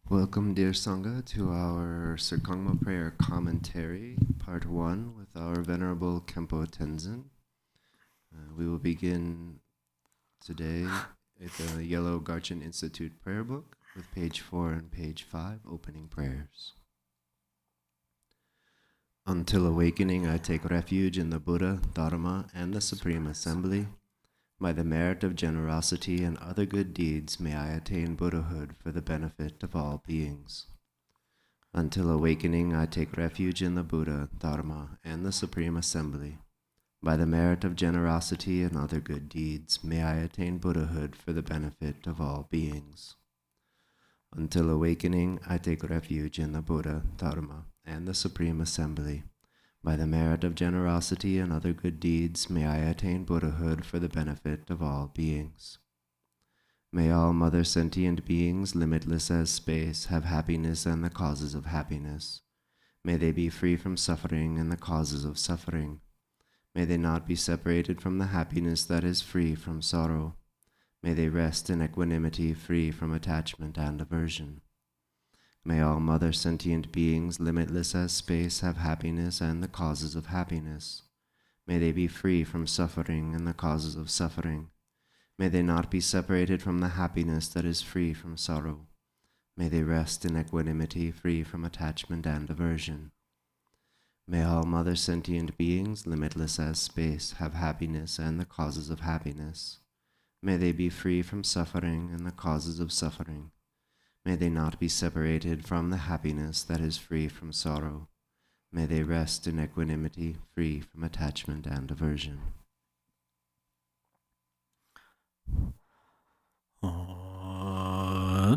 Welcome, dear Sangha, to our Serkhangma Prayer Commentary, Part 1, with our Venerable Khenpo Tenzin. We will begin today with the Yellow Garchen Institute Prayer Book, with page 4 and page 5, opening prayers. Until awakening, I take refuge in the Buddha, Dharma, and the Supreme Assembly. By the merit of generosity and other good deeds, may I attain Buddhahood for the benefit of all beings. Until awakening, I take refuge in the Buddha, Dharma, and the Supreme Assembly. By the merit of generosity and other good deeds, may I attain Buddhahood for the benefit of all beings. Until awakening, I take refuge in the Buddha, Dharma, and the Supreme Assembly. By the merit of generosity and other good deeds, may I attain Buddhahood for the benefit of all beings. May all mother sentient beings, limitless as space, have happiness and the causes of happiness. May they be free from suffering and the causes of suffering. May they not be separated from the happiness that is free from sorrow. May they rest in equanimity, free from attachment and aversion. May all mother sentient beings, limitless as space, have happiness and the causes of happiness. May they be free from suffering and the causes of suffering. May they not be separated from the happiness that is free from sorrow. May they rest in equanimity, free from attachment and aversion. May all mother sentient beings, limitless as space, have happiness and the causes of happiness. May they be free from suffering and the causes of suffering. May they not be separated from the happiness that is free from sorrow. May they rest in equanimity, free from attachment and aversion.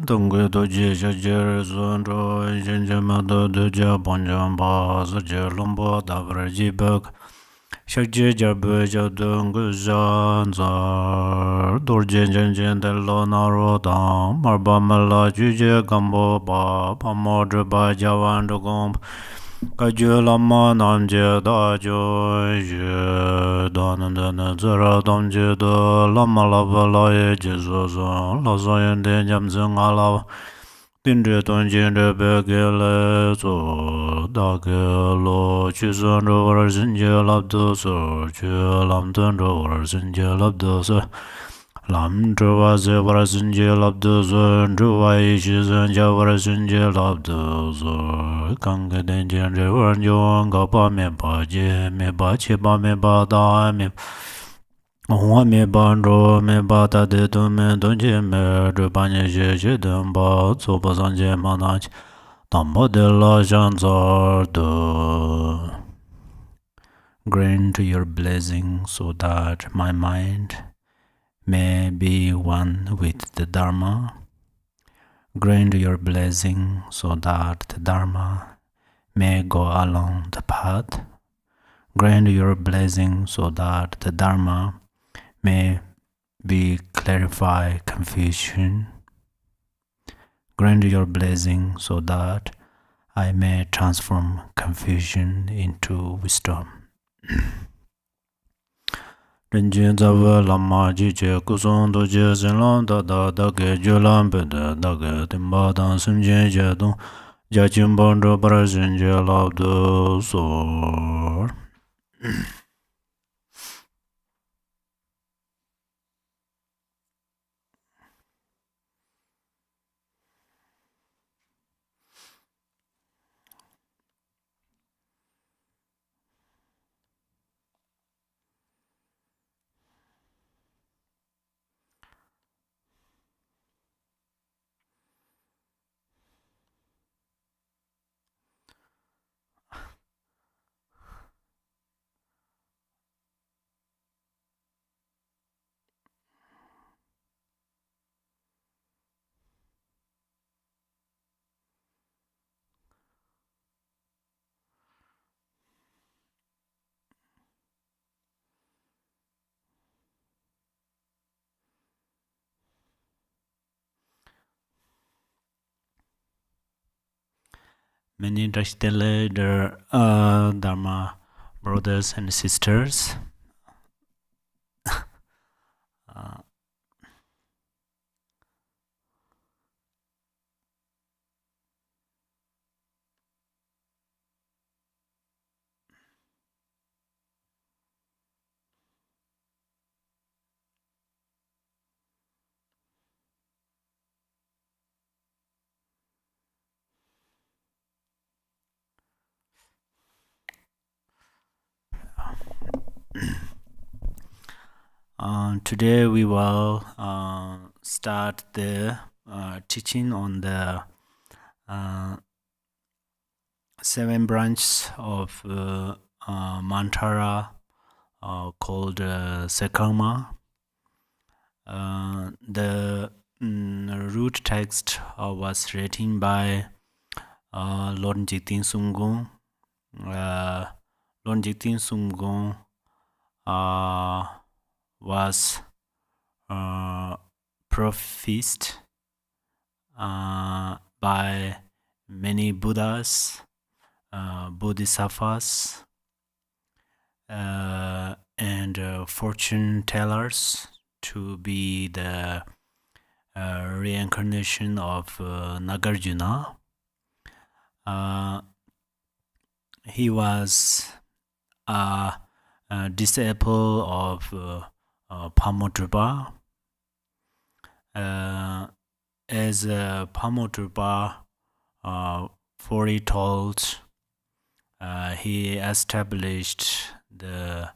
Dongwe doji shajer zonro jenjama do doja bonjamba zajer lombo davar jibak shakje jarbe jadungu zanzar dorje jenjen delo naro dam marba mala juje gambo ba pamodra ba jawan dogom Kajyo lama namje da jo je danandana zara damje da lama lava la ye je zo zo la zo yende nyam zung ala dindre tonjin de bege le zo da ge lo chi zon ro war zinje labdo so chi lam dun ro war zinje labdo so Lam Drua Zevara Zinja Labdo Zon Drua Ishi Zanja Vara Zinja Labdo Zon Kanga Denjan Revan Yon Gapa Meba Je Meba Cheba Meba Da Meba Hwa Meba Nro Meba Ta De Tu Me Donje Me Drupanya Je Je Dumba Tsoba Zanje Manach Tambo De La Janzar Do Grant your blessing so that my mind may be one with the Dharma. Grant your blessing so that the Dharma may go along the path. Grant your blessing so that the Dharma may be clarify confusion. Grant your blessing so that I may transform confusion into wisdom. Rinjin zava lama ji che kusong do je sin lam da da da ge ju lam pe da da ge timba dan sim jen je dong ja chin bon do para sin je lab do so Many Dharma brothers and sisters, Today we will start the teaching on the 7 branches of mantra called Serkhangma. The root text was written by Lord Jigten Sumgong. Lord Jigten Sumgong was prefaced by many Buddhas, Bodhisattvas, and fortune tellers to be the reincarnation of Nagarjuna. He was a disciple of Pamodrupa. As Pamodrupa foretold, he established the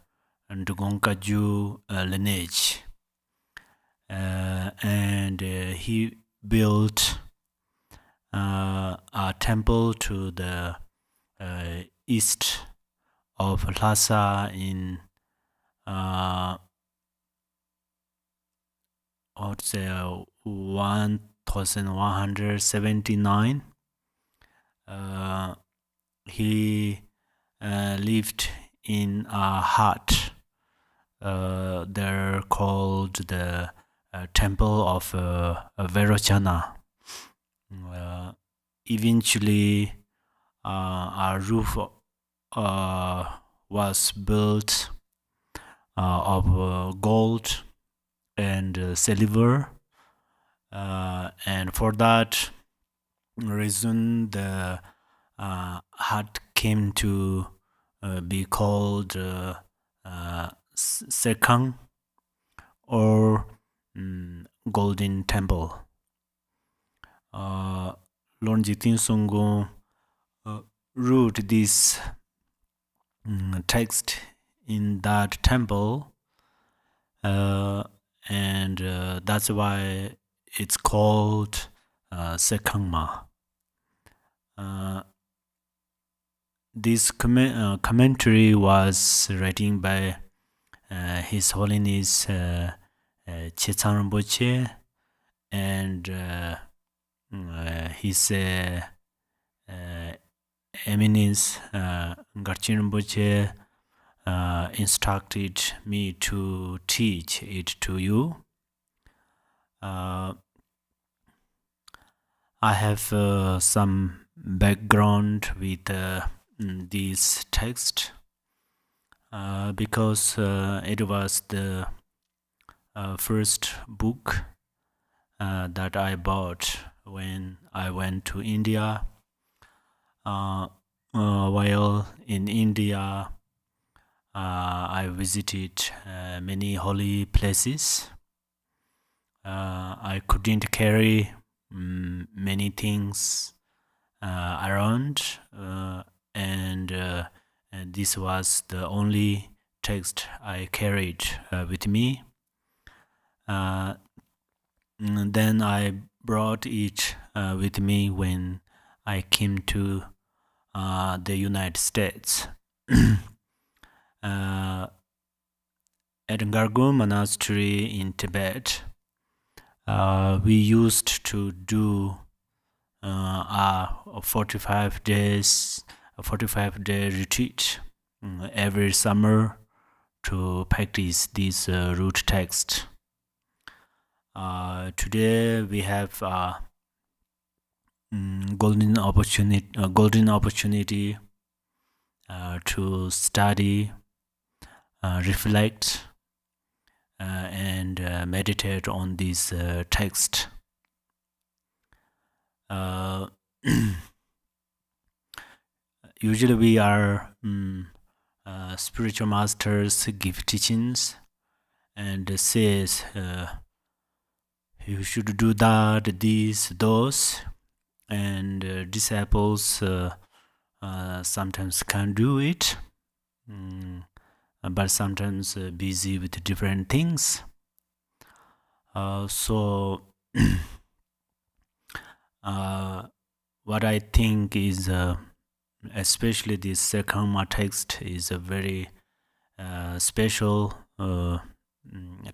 Ndugongkaju lineage, and he built a temple to the east of Lhasa in 1179. He lived in a hut there called the Temple of Vairocana. Eventually, a roof was built of gold and silver, and for that reason the hut came to be called Serkhang, or Golden Temple. Lord Jigten Sumgong wrote this text in that temple, and that's why it's called Serkhangma. This commentary was written by His Holiness Chetsang Rinpoche and His Eminence Garchen Rinpoche instructed me to teach it to you. I have some background with this text because it was the first book that I bought when I went to India. While in India, I visited many holy places. I couldn't carry many things around, and this was the only text I carried with me. Then I brought it with me when I came to the United States. At Gargun Monastery in Tibet, we used to do a 45-day retreat every summer to practice this root text. Today we have a golden opportunity to study, reflect, and meditate on this text. Usually we are spiritual masters give teachings and says you should do that, this, those, and disciples sometimes can't do it, but sometimes busy with different things. So what I think is, especially this Serkhangma text is a very special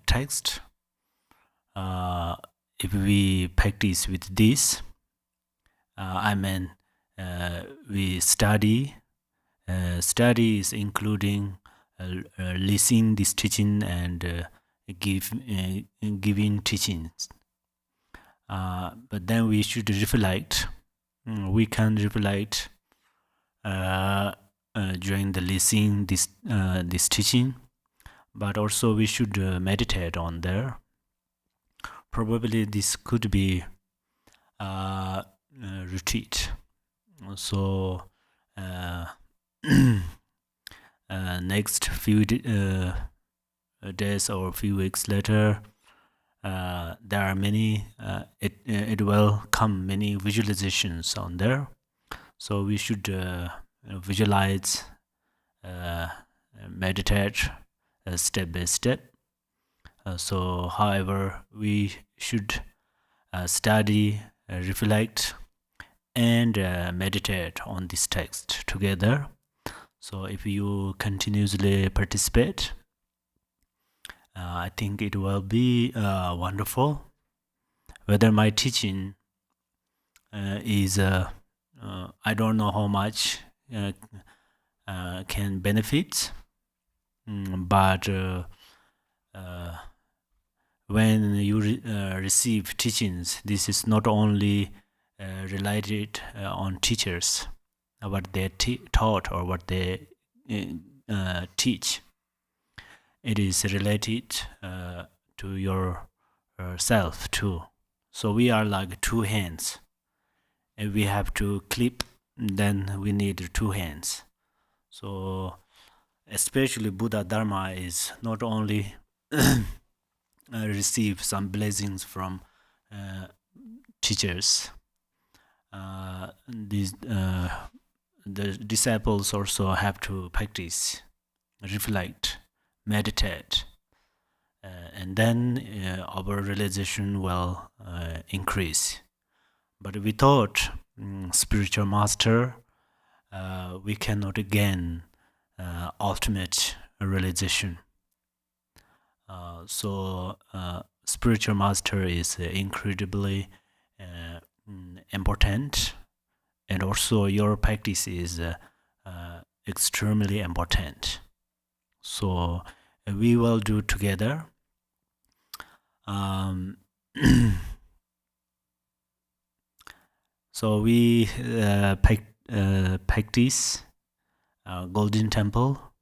text. If we practice with this, we study. Study is including listening this teaching and giving teachings. But then we should reflect. We can reflect during the listening this teaching, but also we should meditate on there. Probably this could be retreat. So next few days or few weeks later, there are many. It will come many visualizations on there. So we should visualize, meditate step by step. So, however, we should study, reflect, and meditate on this text together. So if you continuously participate, I think it will be wonderful. Whether my teaching is, I don't know how much can benefit, but when you receive teachings, this is not only related on teachers, what they taught or what they teach. It is related to yourself too. So we are like two hands. If we have to clip, then we need two hands. So especially Buddha Dharma is not only receive some blessings from teachers. The disciples also have to practice, reflect, meditate, and then our realization will increase. But without spiritual master, we cannot gain ultimate realization. So spiritual master is incredibly important, and also your practice is extremely important. So we will do together. So we practice Golden Temple,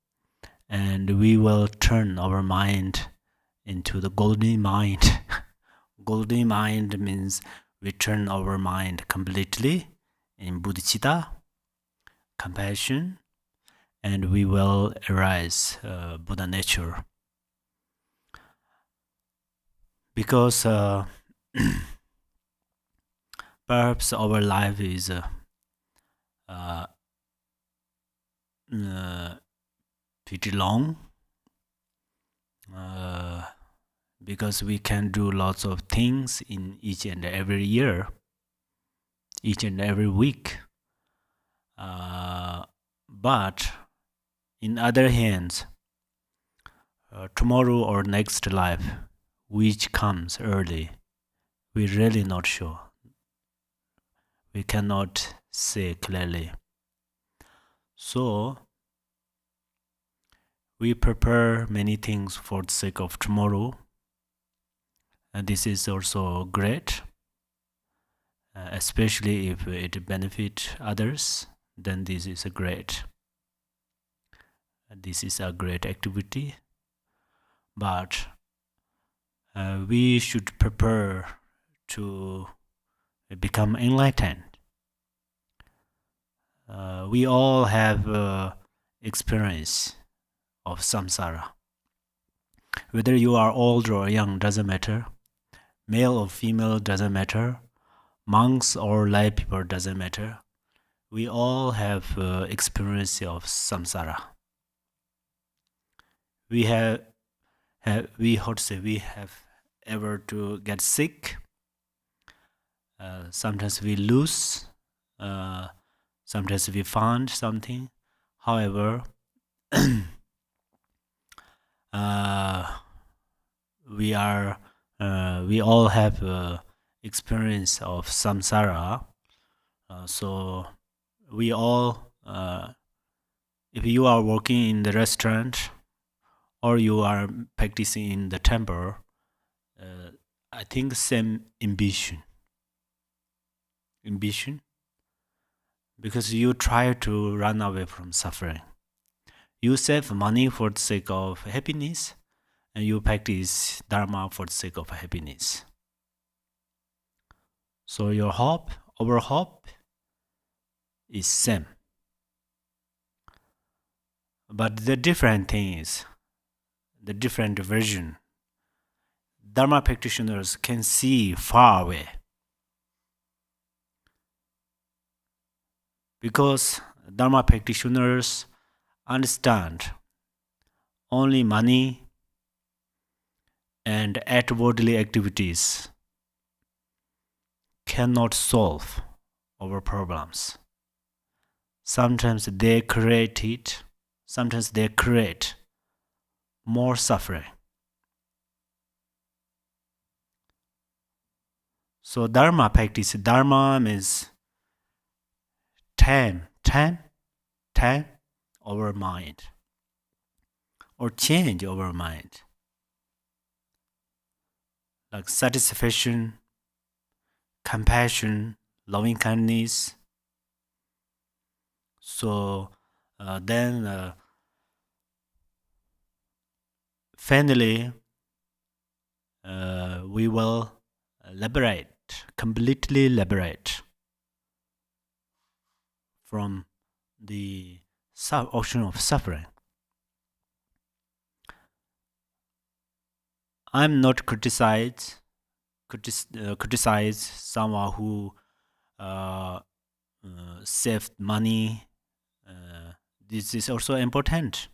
and we will turn our mind into the golden mind. Golden mind means we turn our mind completely in bodhicitta, compassion, and we will arise Buddha nature. Because perhaps our life is pretty long, because we can do lots of things in each and every year, each and every week. But in other hands, tomorrow or next life, which comes early, we're really not sure. We cannot say clearly. So we prepare many things for the sake of tomorrow. And this is also great, especially if it benefits others, then this is a great activity. But we should prepare to become enlightened. We all have experience of samsara. Whether you are old or young doesn't matter. Male or female doesn't matter. Monks or lay people doesn't matter. We all have experience of samsara. We have ever to get sick. Sometimes we lose. Sometimes we find something. However, we all have experience of samsara. So we all, if you are working in the restaurant or you are practicing in the temple, I think same ambition, because you try to run away from suffering. You save money for the sake of happiness, and you practice dharma for the sake of happiness. So your our hope is same. But the different thing is, the different version. Dharma practitioners can see far away, because Dharma practitioners understand only money and outwardly activities cannot solve our problems. Sometimes they create it, sometimes they create more suffering. So Dharma practice, Dharma means tame our mind, or change our mind. Like satisfaction, compassion, loving kindness. So then finally we will completely liberate from the ocean of suffering. I'm not criticize someone who saved money. This is also important,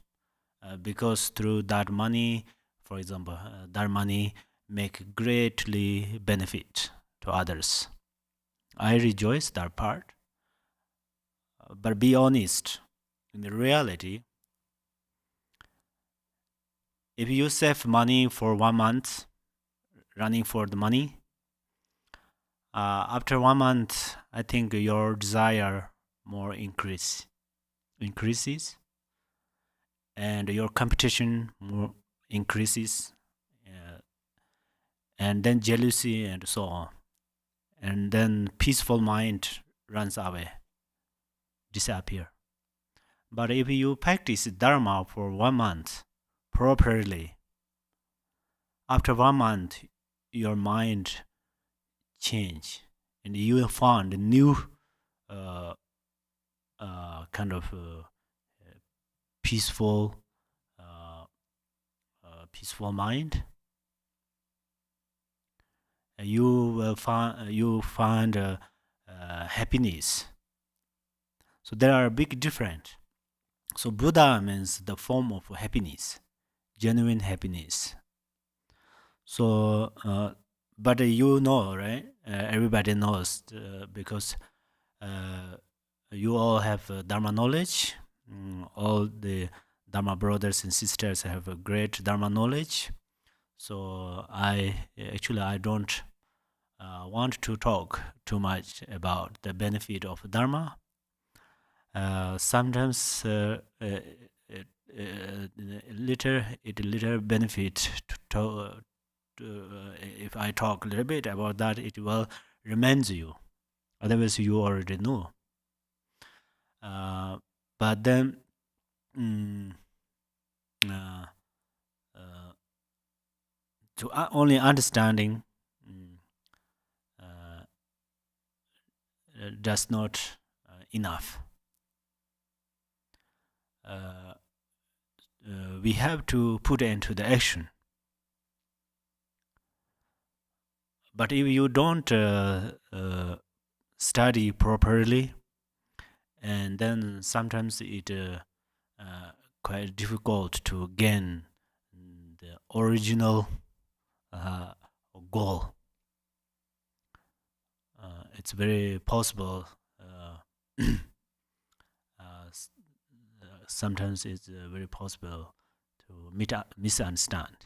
because through that money, for example, that money make greatly benefit to others. I rejoice that part. But be honest, in the reality, if you save money for 1 month, running for the money, after 1 month, I think your desire more increases, and your competition more increases, and then jealousy and so on, and then peaceful mind runs away, disappear. But if you practice Dharma for 1 month properly, after 1 month, your mind change, and you will find a new kind of peaceful mind. You will find happiness. So there are a big difference. So Buddha means the form of happiness, genuine happiness. So, but you know, right? Everybody knows, because you all have Dharma knowledge. All the Dharma brothers and sisters have a great Dharma knowledge. So I don't want to talk too much about the benefit of Dharma. Sometimes it little benefit to if I talk a little bit about that, it will remind you. Otherwise, you already know. But then, to only understanding does not enough. We have to put into the action. But if you don't study properly, and then sometimes it quite difficult to gain the original goal. It's very possible. Sometimes it's very possible to misunderstand.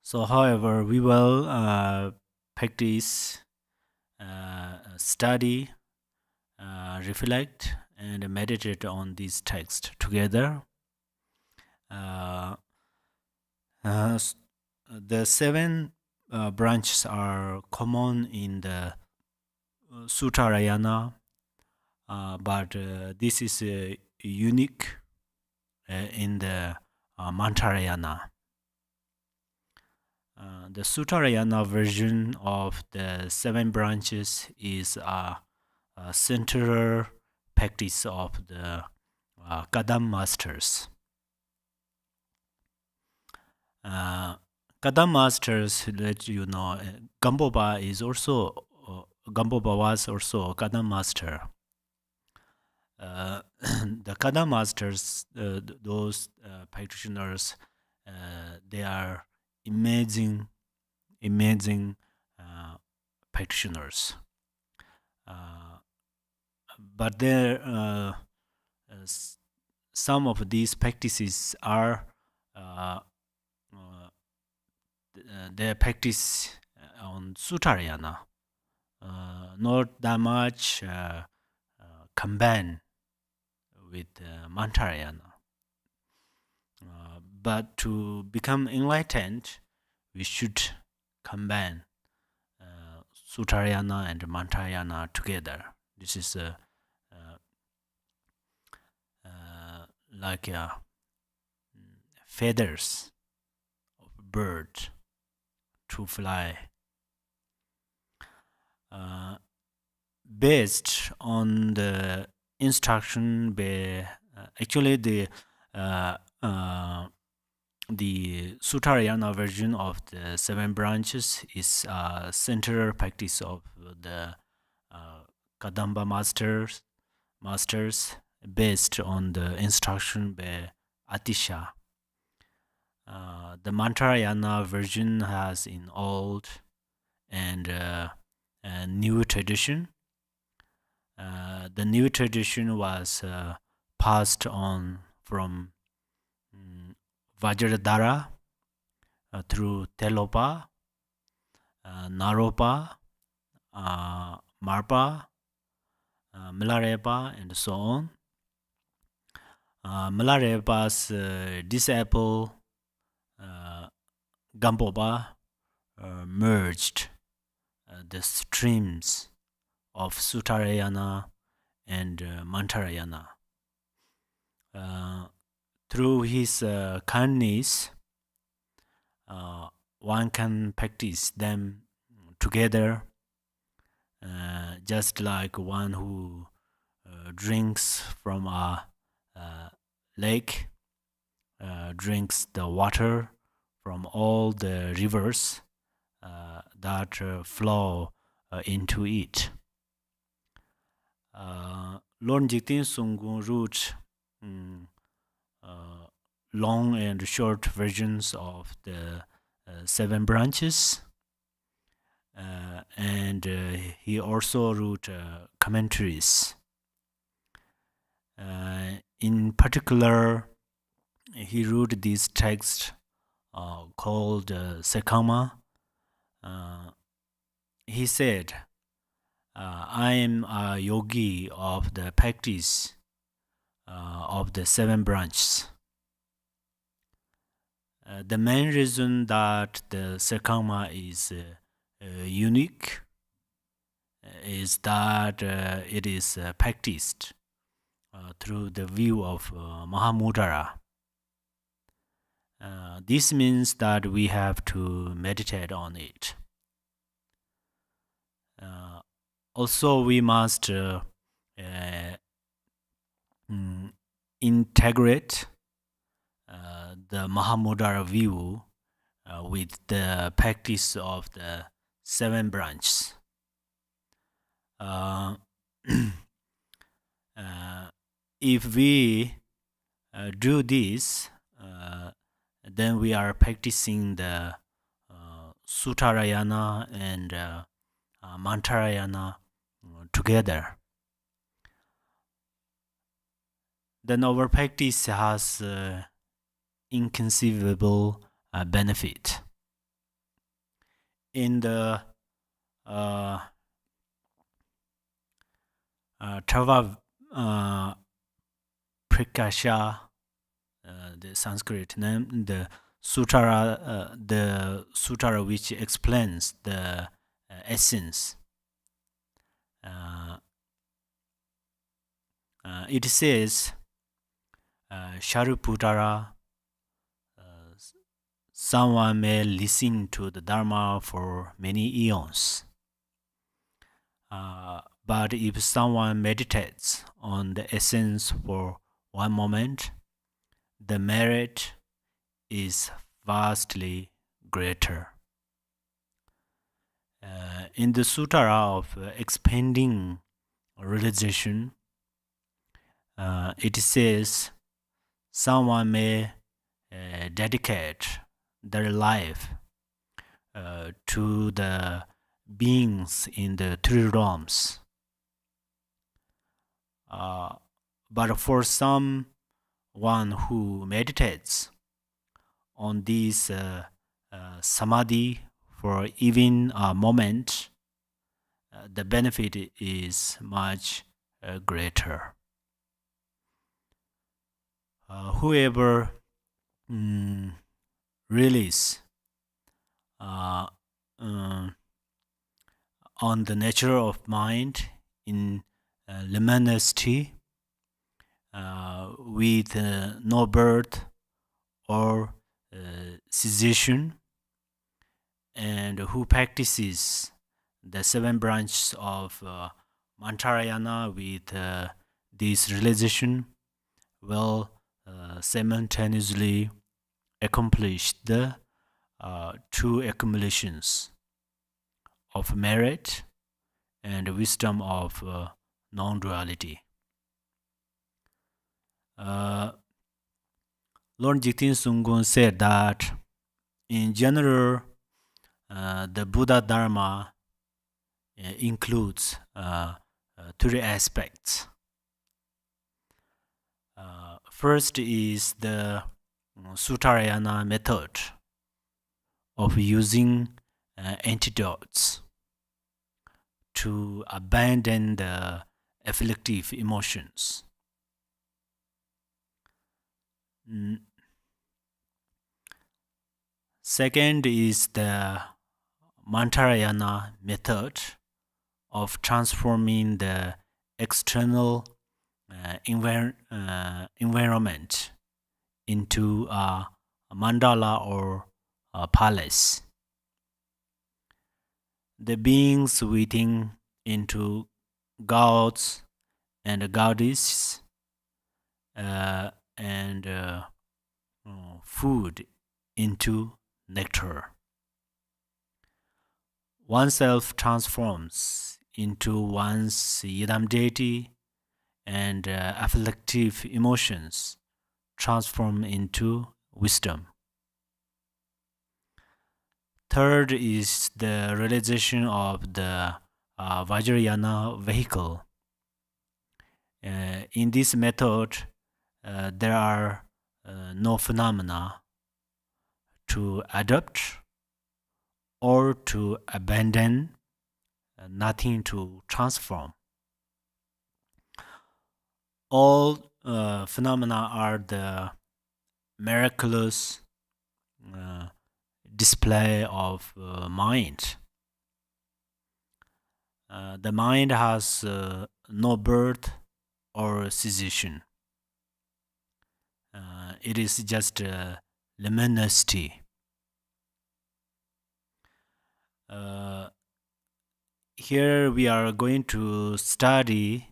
So, however, we will practice, study, reflect, and meditate on this text together. The 7 branches are common in the Suttarayana, but this is unique in the Mantarayana. The Suttarayana version of the 7 branches is a central practice of the Kadam masters. Kadam masters let you know Gamboba was also a Kadam master. The Kadam masters, those practitioners, they are amazing practitioners. But there, some of these practices are their practice on Suttarayana, not that much combined with Mantarayana. But to become enlightened, we should combine Suttarayana and Mantarayana together. This is like feathers of a bird to fly. Based on the instruction by actually the Suttarayana version of the 7 branches is a central practice of the Kadamba masters based on the instruction by Atisha. The Mantarayana version has in old and new tradition. The new tradition was passed on from Vajradhara through Telopa, Naropa, Marpa, Milarepa, and so on. Milarepa's disciple Gamboba merged the streams of Suttarayana and Mantarayana. Through his kindness, one can practice them together, just like one who drinks from a lake, drinks the water from all the rivers that flow into it. Lord Jigten Sunggu wrote long and short versions of the 7 branches, and he also wrote commentaries. In particular, he wrote this text called Serkhangma. He said, I am a yogi of the practice of the 7 branches. The main reason that the Serkhangma is unique is that it is practiced through the view of Mahamudra. This means that we have to meditate on it. Also, we must integrate the Mahamudra view with the practice of the 7 branches. If we do this, then we are practicing the Suttarayana and Mantarayana together. Then our practice has inconceivable benefit. In the Tava Prakasha, the Sanskrit name, the sutra which explains the essence. It says, Sharuputara, someone may listen to the Dharma for many eons. But if someone meditates on the essence for one moment, the merit is vastly greater. In the Sutra of expanding realization, it says someone may dedicate their life to the beings in the three realms. But for someone who meditates on this samadhi for even a moment, the benefit is much greater. Whoever relies on the nature of mind in luminosity with no birth or cessation, and who practices the 7 branches of Mantarayana with this realization will simultaneously accomplish the 2 accumulations of merit and wisdom of non-duality. Lord Jigten Sungkun said that in general, the Buddha Dharma includes 3 aspects. First is the Suttarayana method of using antidotes to abandon the afflictive emotions. Second is the Mantarayana method of transforming the external environment into a mandala or a palace. The beings within into gods and goddesses, and food into nectar. Oneself transforms into one's Yidam deity, and afflictive emotions transform into wisdom. Third is the realization of the Vajrayana vehicle. In this method, there are no phenomena to adopt or to abandon, nothing to transform. All phenomena are the miraculous display of mind. The mind has no birth or cessation. It is just luminosity. Here we are going to study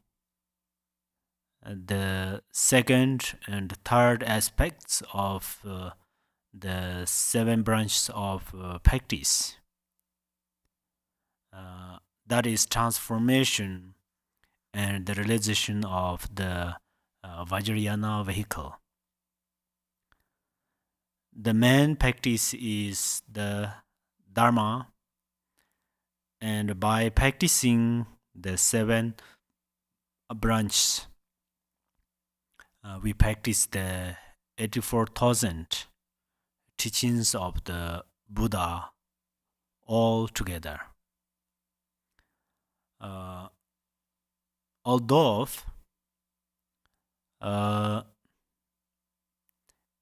the second and third aspects of the 7 branches of practice. That is transformation and the realization of the Vajrayana vehicle. the main practice is the Dharma, and by practicing the 7 branches, we practice the 84,000 teachings of the Buddha all together. Although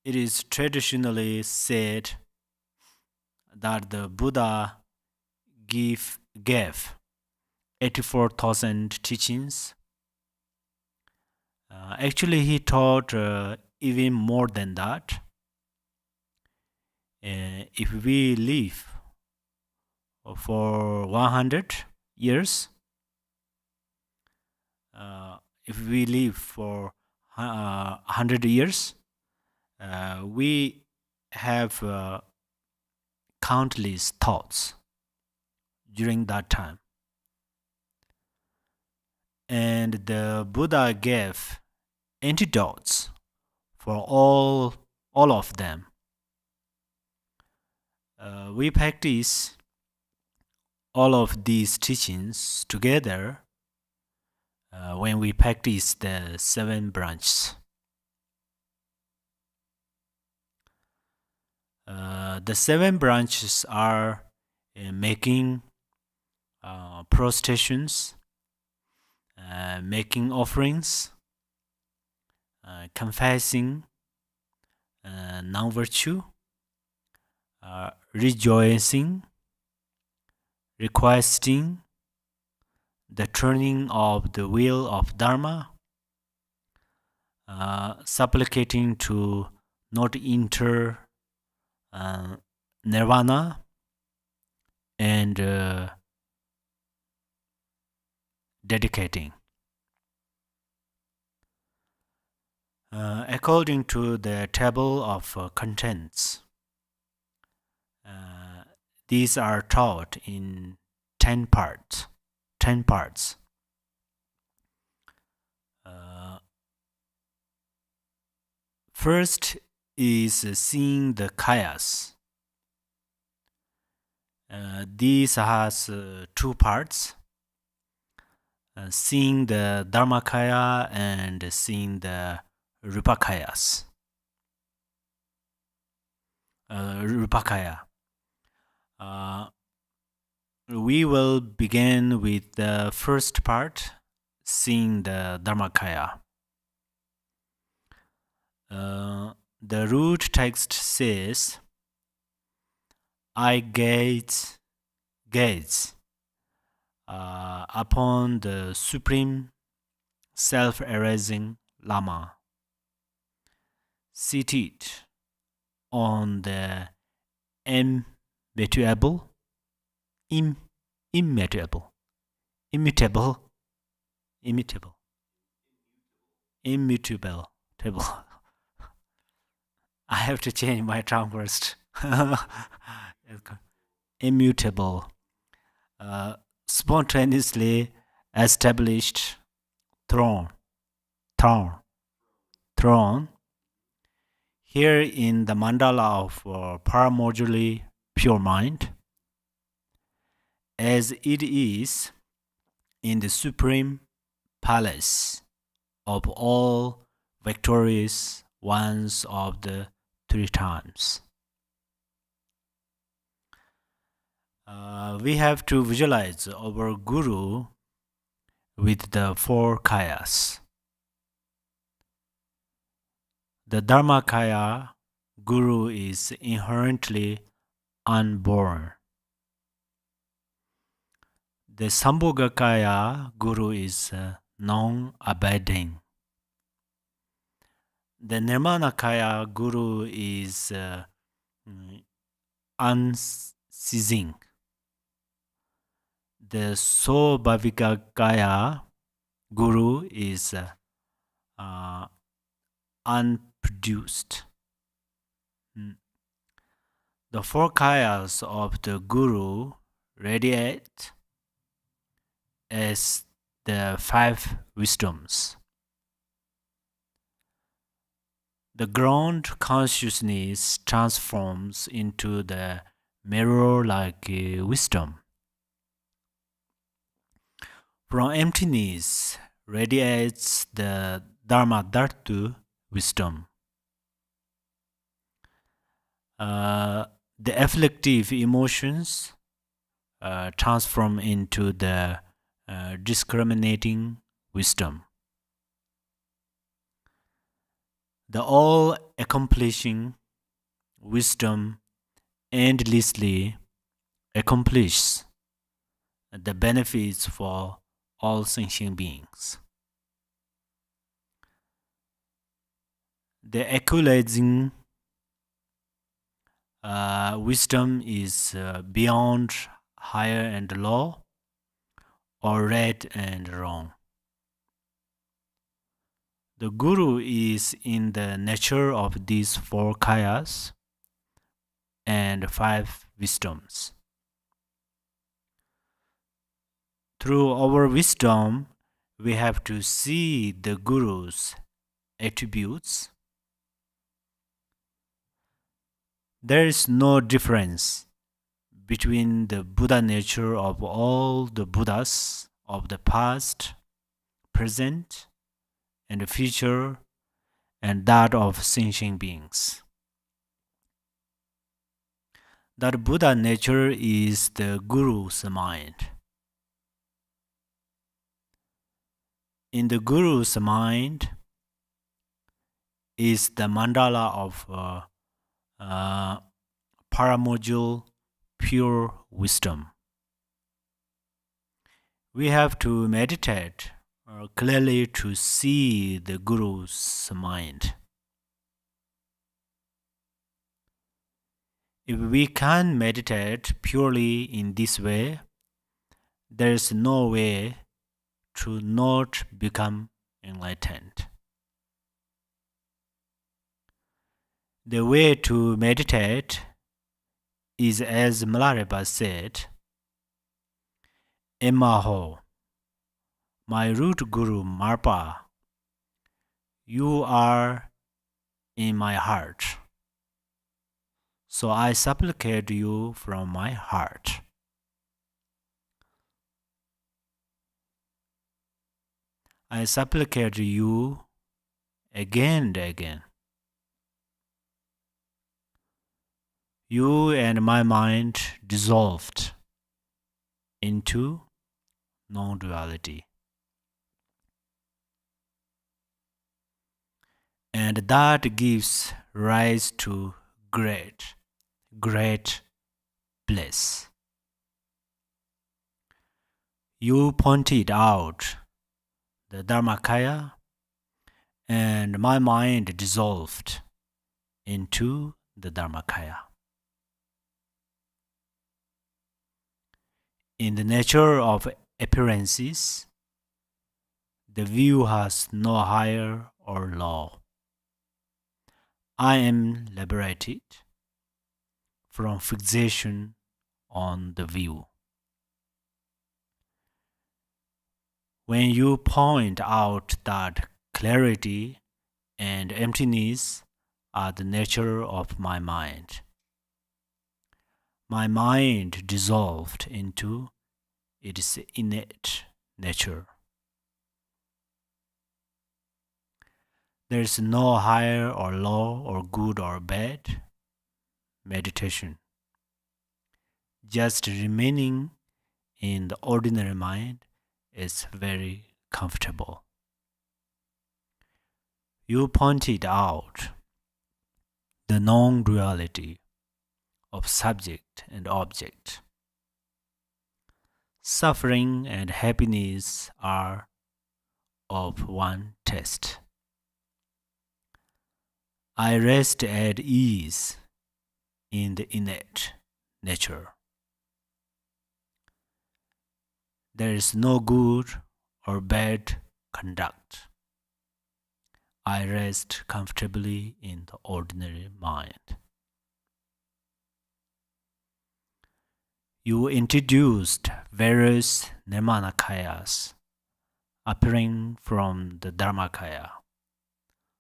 it is traditionally said that the Buddha gave 84,000 teachings, actually he taught even more than that. If we live for 100 years, if we live for 100 years, we have countless thoughts during that time. And the Buddha gave antidotes for all of them. We practice all of these teachings together when we practice the 7 branches. The 7 branches are making prostrations, making offerings, confessing non-virtue, rejoicing, requesting, the turning of the wheel of Dharma, supplicating to not enter nirvana, and dedicating. According to the table of contents, these are taught in 10 parts. First is seeing the kayas. These has 2 parts. Seeing the dharmakaya and seeing the rupakayas. We will begin with the first part, seeing the dharmakaya. The root text says, I gaze upon the Supreme Self-Erasing Lama, seated on the immutable table. I have to change my tongue first. Immutable, spontaneously established throne. Here in the mandala of paramoduli pure mind, as it is in the supreme palace of all victorious ones of the 3 times. We have to visualize our Guru with the 4 kayas. The dharmakaya Guru is inherently unborn. The sambhogakaya Guru is non-abiding. The nirmanakaya Guru is unceasing. The Sobhavikakaya Guru is unproduced. The 4 kayas of the Guru radiate as the 5 wisdoms. The ground consciousness transforms into the mirror-like wisdom. From emptiness radiates the dharma-dhatu wisdom. The afflictive emotions transform into the discriminating wisdom. The all-accomplishing wisdom endlessly accomplishes the benefits for all sentient beings. The equalizing wisdom is beyond higher and low, or right and wrong. The Guru is in the nature of these four kayas and five wisdoms. Through our wisdom, we have to see the Guru's attributes. There is no difference between the Buddha nature of all the Buddhas of the past, present, and the future, and that of sentient beings. That Buddha nature is the Guru's mind. In the Guru's mind is the mandala of paramodule pure wisdom. We have to meditate clearly to see the Guru's mind. If we can't meditate purely in this way, there is no way to not become enlightened. The way to meditate is, as Milarepa said, Emaho, my root Guru Marpa, you are in my heart. So I supplicate you from my heart. I supplicate you again and again. You and my mind dissolved into non-duality. And that gives rise to great bliss. You pointed out the dharmakaya, and my mind dissolved into the dharmakaya. In the nature of appearances, the view has no higher or low. I am liberated from fixation on the view. When you point out that clarity and emptiness are the nature of my mind dissolved into its innate nature. There is no higher or low or good or bad meditation. Just remaining in the ordinary mind is very comfortable. You pointed out the non-duality of subject and object. Suffering and happiness are of one taste. I rest at ease in the innate nature. There is no good or bad conduct. I rest comfortably in the ordinary mind. You introduced various nirmanakayas appearing from the dharmakaya.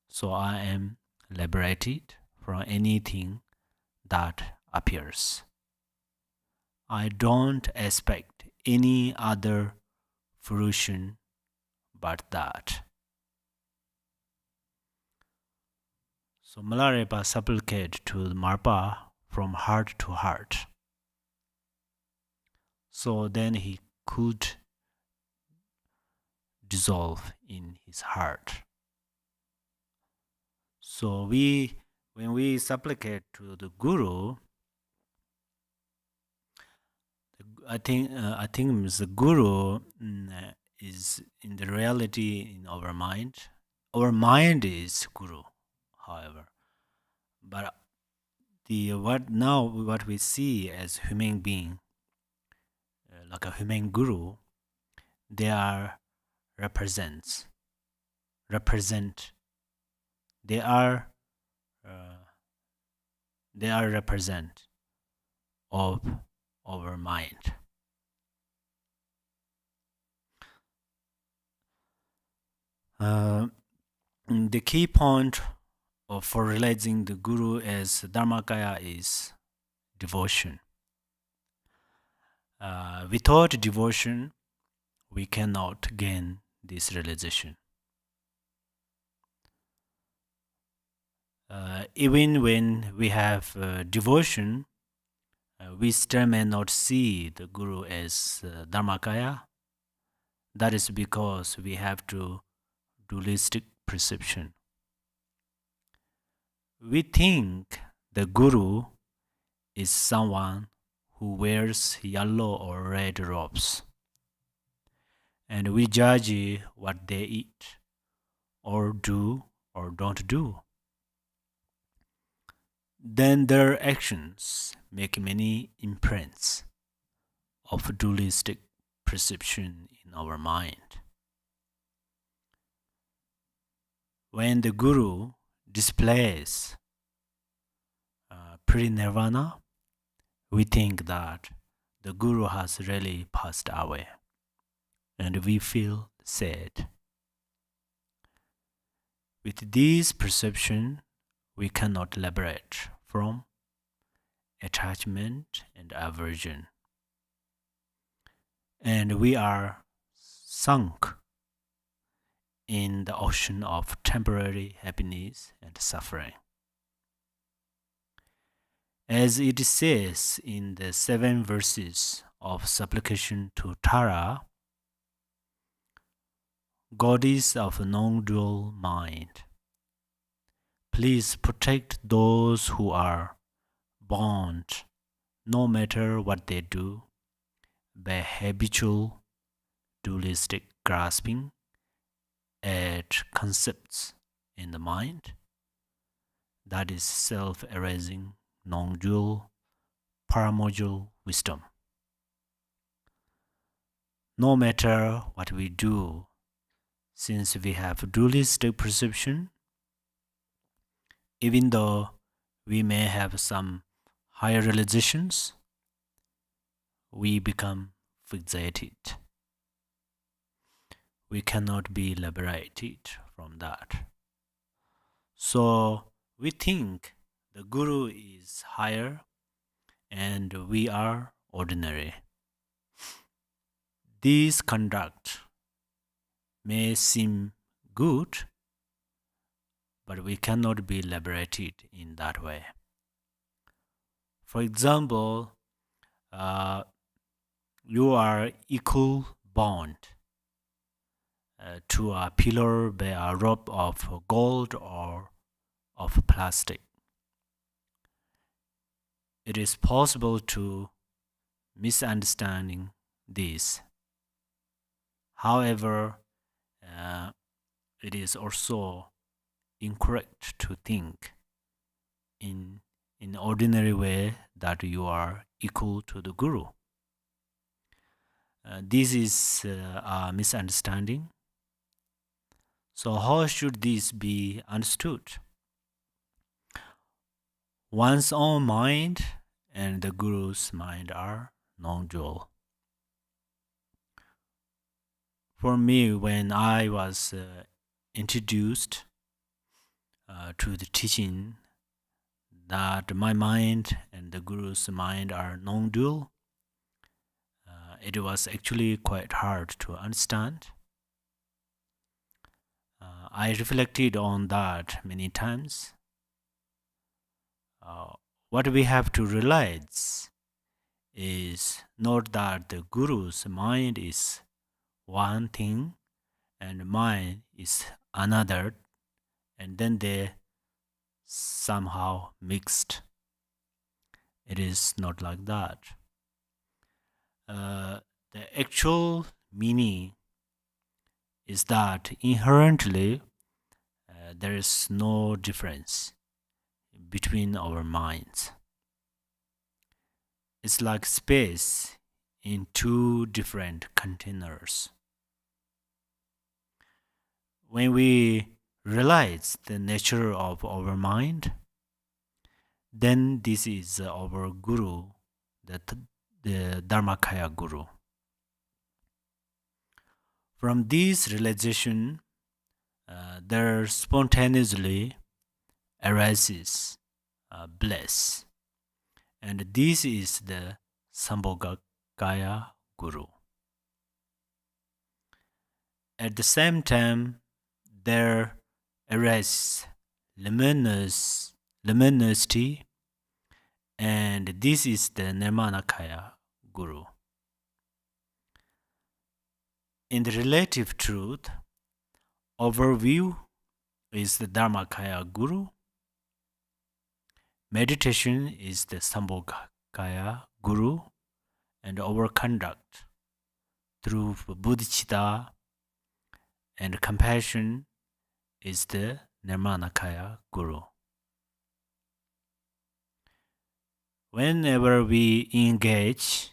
So I am liberated from anything that appears. I don't expect any other fruition but that. So Milarepa supplicated to Marpa from heart to heart. So then he could dissolve in his heart. So when we supplicate to the Guru, I think the Guru is in the reality in our mind. Our mind is Guru, however, but what we see as human being, like a human Guru, they are represent they are represent of our mind. The key point for realizing the Guru as dharmakaya is devotion. Without devotion, we cannot gain this realization. Even when we have devotion, we still may not see the Guru as dharmakaya. That is because we have to dualistic perception. We think the Guru is someone who wears yellow or red robes, and we judge what they eat or do or don't do. Then their actions make many imprints of dualistic perception in our mind. When the Guru displays pre-nirvana, we think that the Guru has really passed away, and we feel sad. With this perception, we cannot liberate from attachment and aversion, and we are sunk in the ocean of temporary happiness and suffering. As it says in the 7 verses of supplication to Tara, Goddess of non-dual mind, please protect those who are bound, no matter what they do, by habitual dualistic grasping at concepts in the mind, that is self-erasing, non-dual, paramodal wisdom. No matter what we do, since we have dualistic perception, even though we may have some higher realizations, we become fixated. We cannot be liberated from that. So we think the Guru is higher and we are ordinary. This conduct may seem good, but we cannot be liberated in that way. For example, you are equal bound to a pillar by a rope of gold or of plastic. It is possible to misunderstanding this. However, it is also incorrect to think in ordinary way that you are equal to the Guru. This is a misunderstanding. So how should this be understood? One's own mind and the Guru's mind are non-dual. For me, when I was introduced to the teaching that my mind and the Guru's mind are non-dual, it was actually quite hard to understand. I reflected on that many times. What we have to realize is not that the Guru's mind is one thing and mine is another, and then they somehow mixed. It is not like that. The actual meaning is that inherently there is no difference between our minds. It's like space in two different containers. When we realize the nature of our mind, then this is our Guru, the Dharmakaya Guru. From this realization, there spontaneously arises bliss. And this is the Sambhogakaya Guru. At the same time, there arises luminosity, and this is the Nirmanakaya Guru. In the relative truth, overview is the Dharmakaya Guru, meditation is the Sambhogakaya Guru, and our conduct through bodhicitta and compassion is the Nirmanakaya Guru. Whenever we engage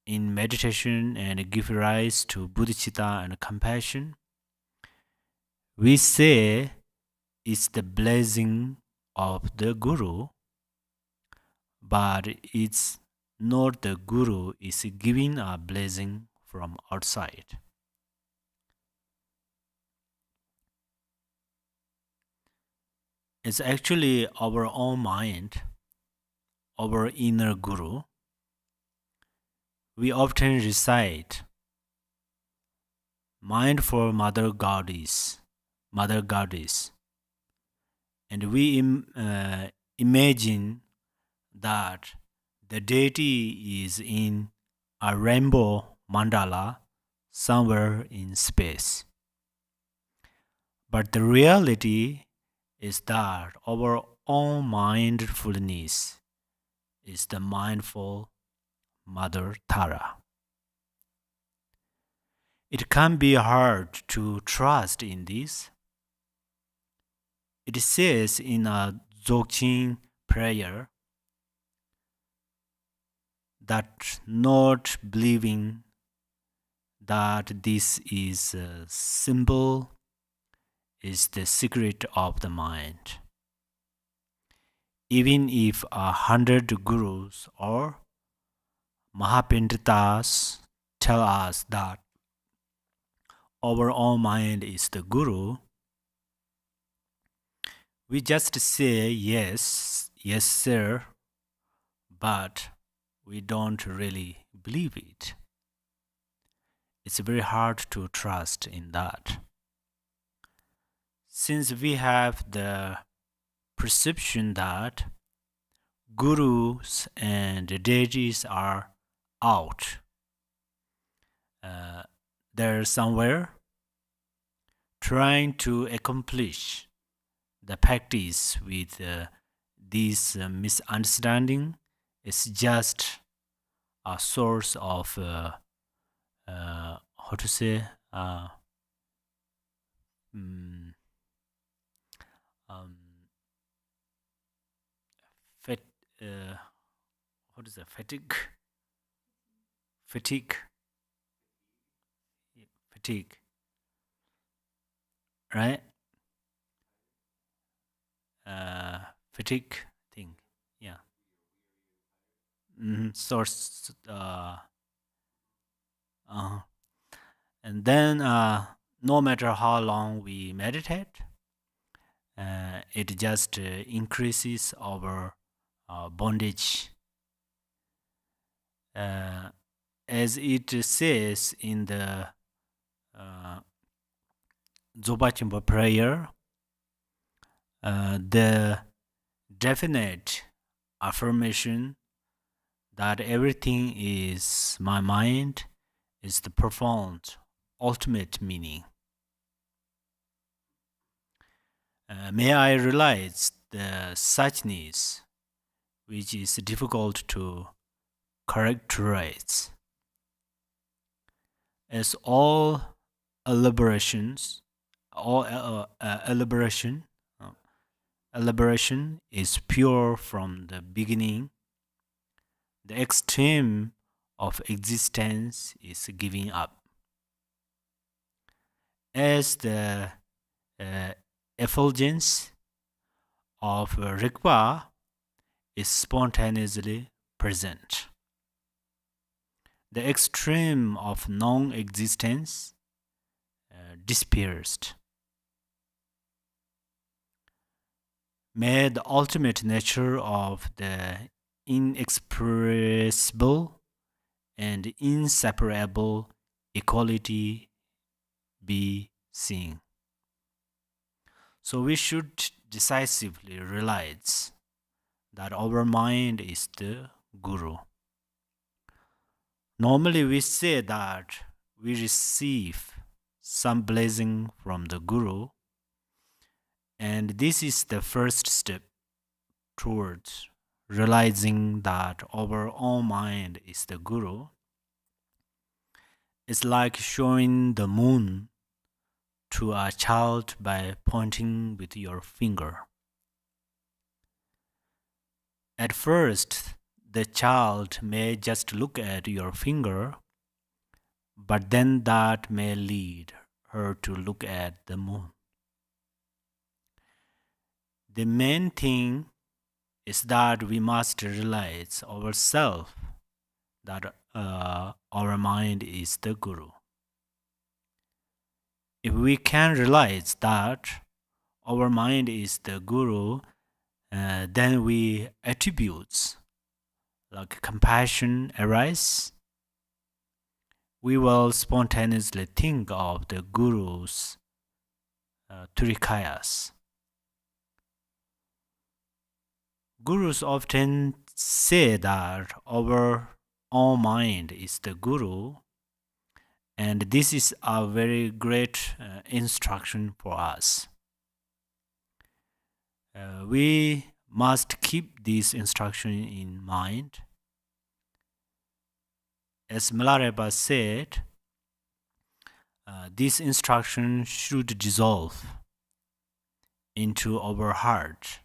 in meditation and give rise to bodhicitta and compassion, we say it's the blessing of the Guru, but it's not the Guru is giving a blessing from outside. It's actually our own mind, our inner Guru. We often recite mind for Mother Goddess, and we imagine that the deity is in a rainbow mandala somewhere in space. But the reality is that our own mindfulness is the mindful Mother Tara. It can be hard to trust in this. It says in a Dzogchen prayer that not believing that this is a symbol is the secret of the mind. Even if 100 gurus or Mahapinditas tell us that our own mind is the Guru, we just say yes, yes sir, but we don't really believe it. It's very hard to trust in that. Since we have the perception that gurus and deities are out, they're somewhere trying to accomplish the practice with this misunderstanding is just a source of how to say what is that, fatigue, right? Fatigue thing, yeah. Source, and then no matter how long we meditate, it just increases our bondage. As it says in the Dzogchen prayer, the definite affirmation that everything is my mind is the profound, ultimate meaning. May I realize the suchness which is difficult to characterize. As all elaboration is pure from the beginning, the extreme of existence is giving up. As the effulgence of Rigpa is spontaneously present, the extreme of non-existence disappears. May the ultimate nature of the inexpressible and inseparable equality be seen. So we should decisively realize that our mind is the Guru. Normally we say that we receive some blessing from the Guru, and this is the first step towards realizing that our own mind is the Guru. It's like showing the moon to a child by pointing with your finger. At first, the child may just look at your finger, but then that may lead her to look at the moon. The main thing is that we must realize ourselves that our mind is the Guru. If we can realize that our mind is the Guru, then we attributes like compassion arise. We will spontaneously think of the Guru's Turikayas. Gurus often say that our own mind is the Guru, and this is a very great instruction for us. We must keep this instruction in mind. As Milarepa said, this instruction should dissolve into our heart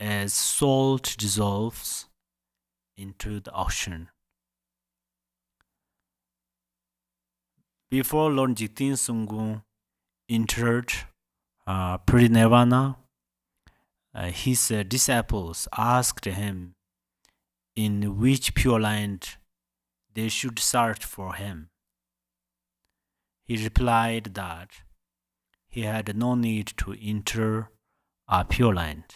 as salt dissolves into the ocean. Before Lord Jigten Sunggung entered Parinirvana, his disciples asked him in which pure land they should search for him. He replied that he had no need to enter a pure land,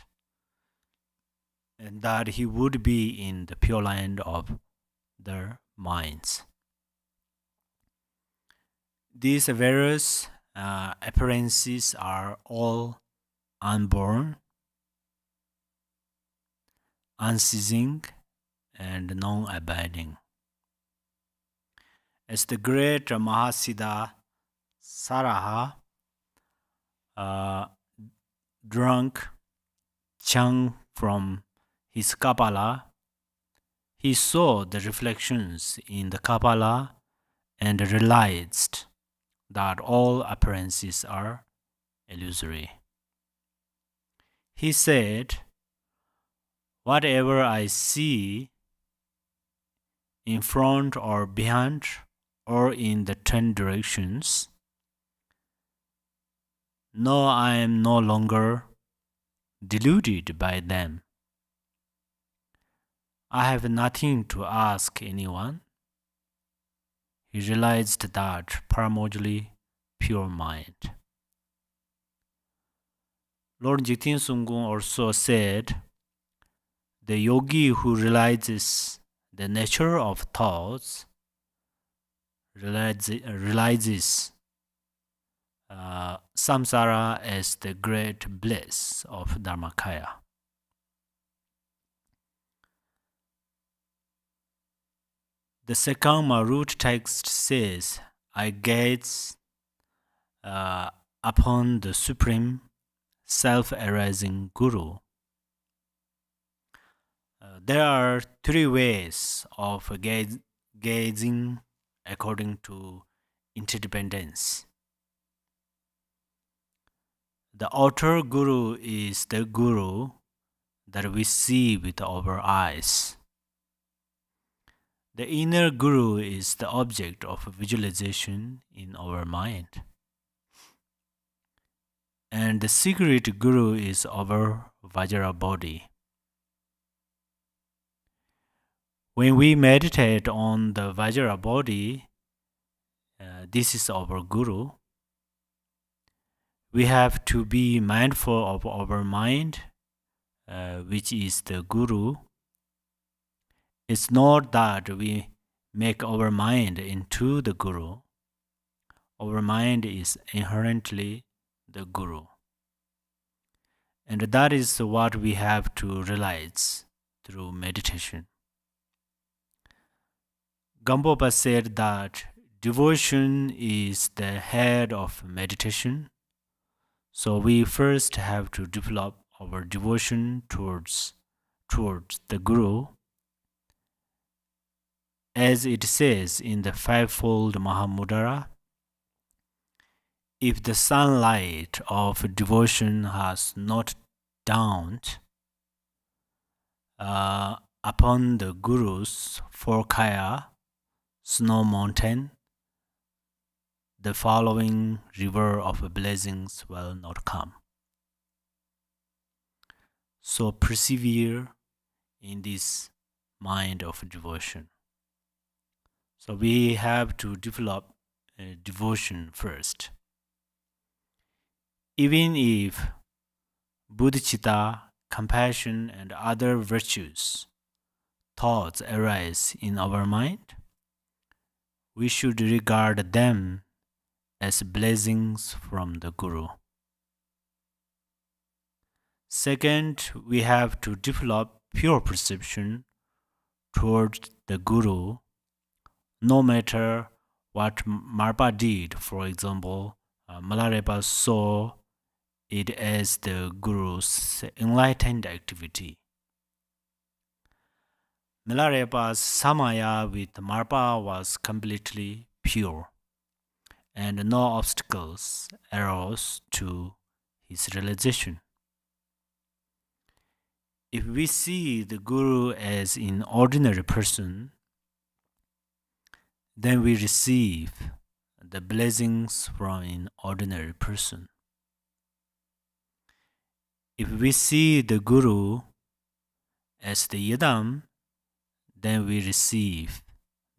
and that he would be in the pure land of their minds. These various appearances are all unborn, unceasing, and non-abiding. As the great Mahasiddha Saraha drank Chang from his Kapala, he saw the reflections in the Kapala and realized that all appearances are illusory. He said, "Whatever I see in front or behind or in the 10 directions, no, I am no longer deluded by them. I have nothing to ask anyone." He realized that primordially pure mind. Lord Jigten Sungkung also said, the yogi who realizes the nature of thoughts realizes samsara as the great bliss of dharmakaya. The Serkhangma root text says, I gaze upon the supreme self-arising Guru. There are three ways of gazing according to interdependence. The outer Guru is the Guru that we see with our eyes. The inner Guru is the object of visualization in our mind. And the secret Guru is our Vajra body. When we meditate on the Vajra body, this is our Guru. We have to be mindful of our mind, which is the Guru. It's not that we make our mind into the Guru. Our mind is inherently the Guru. And that is what we have to realize through meditation. Gampopa said that devotion is the head of meditation. So we first have to develop our devotion towards the Guru. As it says in the fivefold Mahamudra, if the sunlight of devotion has not dawned upon the Guru's four kaya, snow mountain, the following river of blessings will not come. So persevere in this mind of devotion. So we have to develop devotion first. Even if bodhicitta, compassion, and other virtues, thoughts arise in our mind, we should regard them as blessings from the Guru. Second, we have to develop pure perception towards the Guru, no matter what Marpa did. For example, Milarepa saw it as the Guru's enlightened activity. Milarepa's samaya with Marpa was completely pure, and no obstacles arose to his realization. If we see the Guru as an ordinary person, then we receive the blessings from an ordinary person. If we see the Guru as the Yadam, then we receive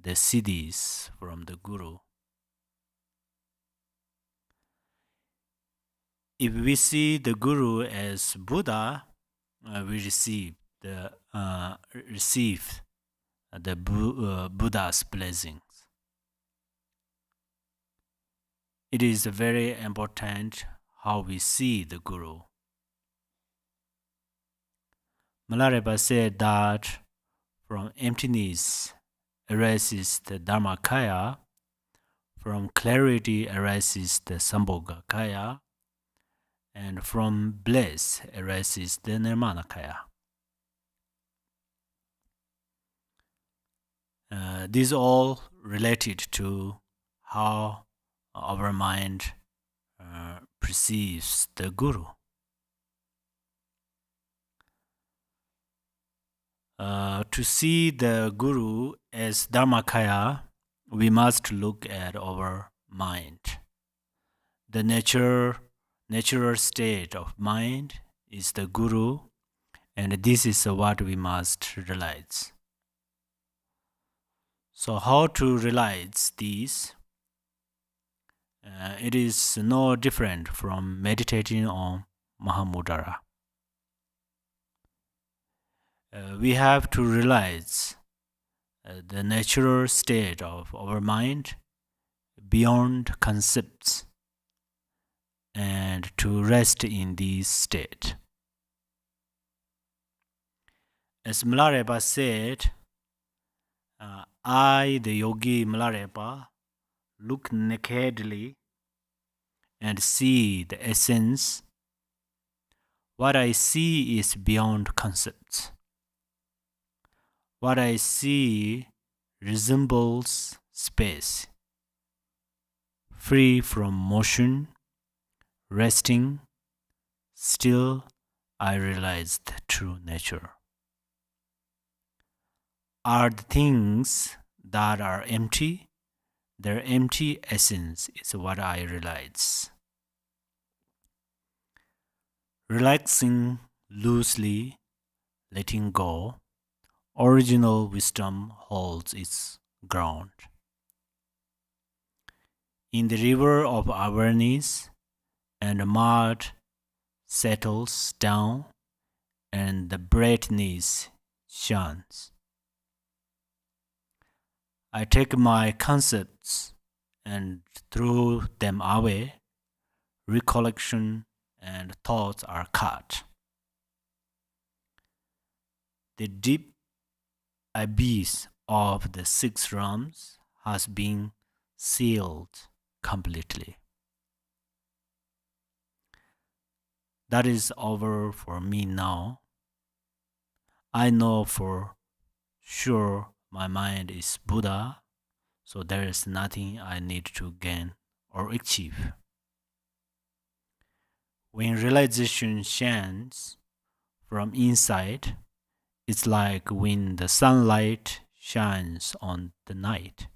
the siddhis from the Guru. If we see the Guru as Buddha, we receive the Buddha's blessings. It is very important how we see the Guru. Milarepa said that from emptiness arises the dharmakaya, from clarity arises the sambhogakaya, and from bliss arises the nirmanakaya. These all related to how our mind perceives the Guru. To see the Guru as dharmakaya, we must look at our mind. The natural state of mind is the Guru, and this is what we must realize. So how to realize this? It is no different from meditating on Mahamudra. We have to realize the natural state of our mind beyond concepts and to rest in this state. As Milarepa said, I, the yogi Milarepa, look nakedly and see the essence. What I see is beyond concepts. What I see resembles space, free from motion, resting. Still, I realize the true nature. Are the things that are empty? Their empty essence is what I realize. Relaxing loosely, letting go, original wisdom holds its ground. In the river of awareness, and the mud settles down, and the brightness shines. I take my concepts and throw them away. Recollection and thoughts are cut. The deep abyss of the six realms has been sealed completely. That is over for me now. I know for sure my mind is Buddha, so there is nothing I need to gain or achieve. When realization shines from inside, it's like when the sunlight shines on the night.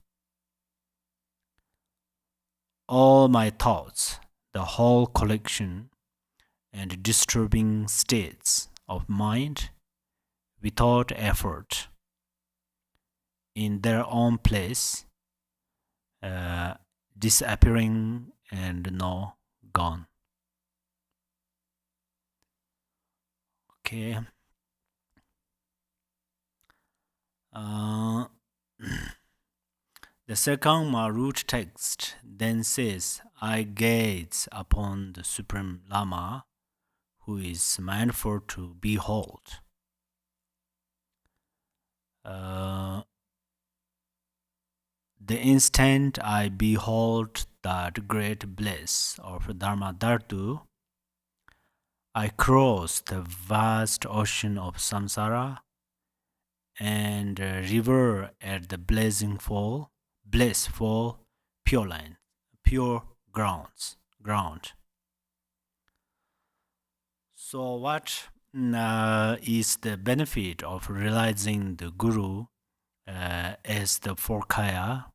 All my thoughts, the whole collection, and disturbing states of mind, without effort, in their own place, disappearing and now gone. Okay. The Serkhangma root text then says, I gaze upon the Supreme Lama, who is mindful to behold. The instant I behold that great bliss of Dharma Dhartu, I cross the vast ocean of samsara and river at the blissful pure line, pure ground. So what is the benefit of realizing the Guru as the four-kaya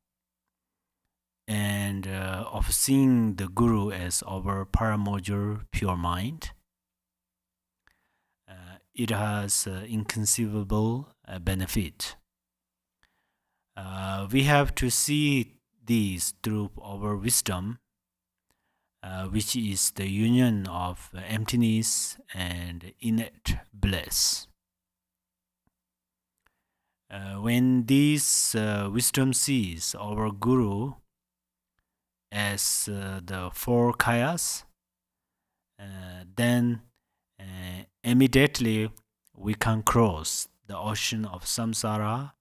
and of seeing the Guru as our paramoja pure mind? It has inconceivable benefit. We have to see these through our wisdom, which is the union of emptiness and innate bliss. When this wisdom sees our Guru as the four kayas, then immediately we can cross the ocean of samsara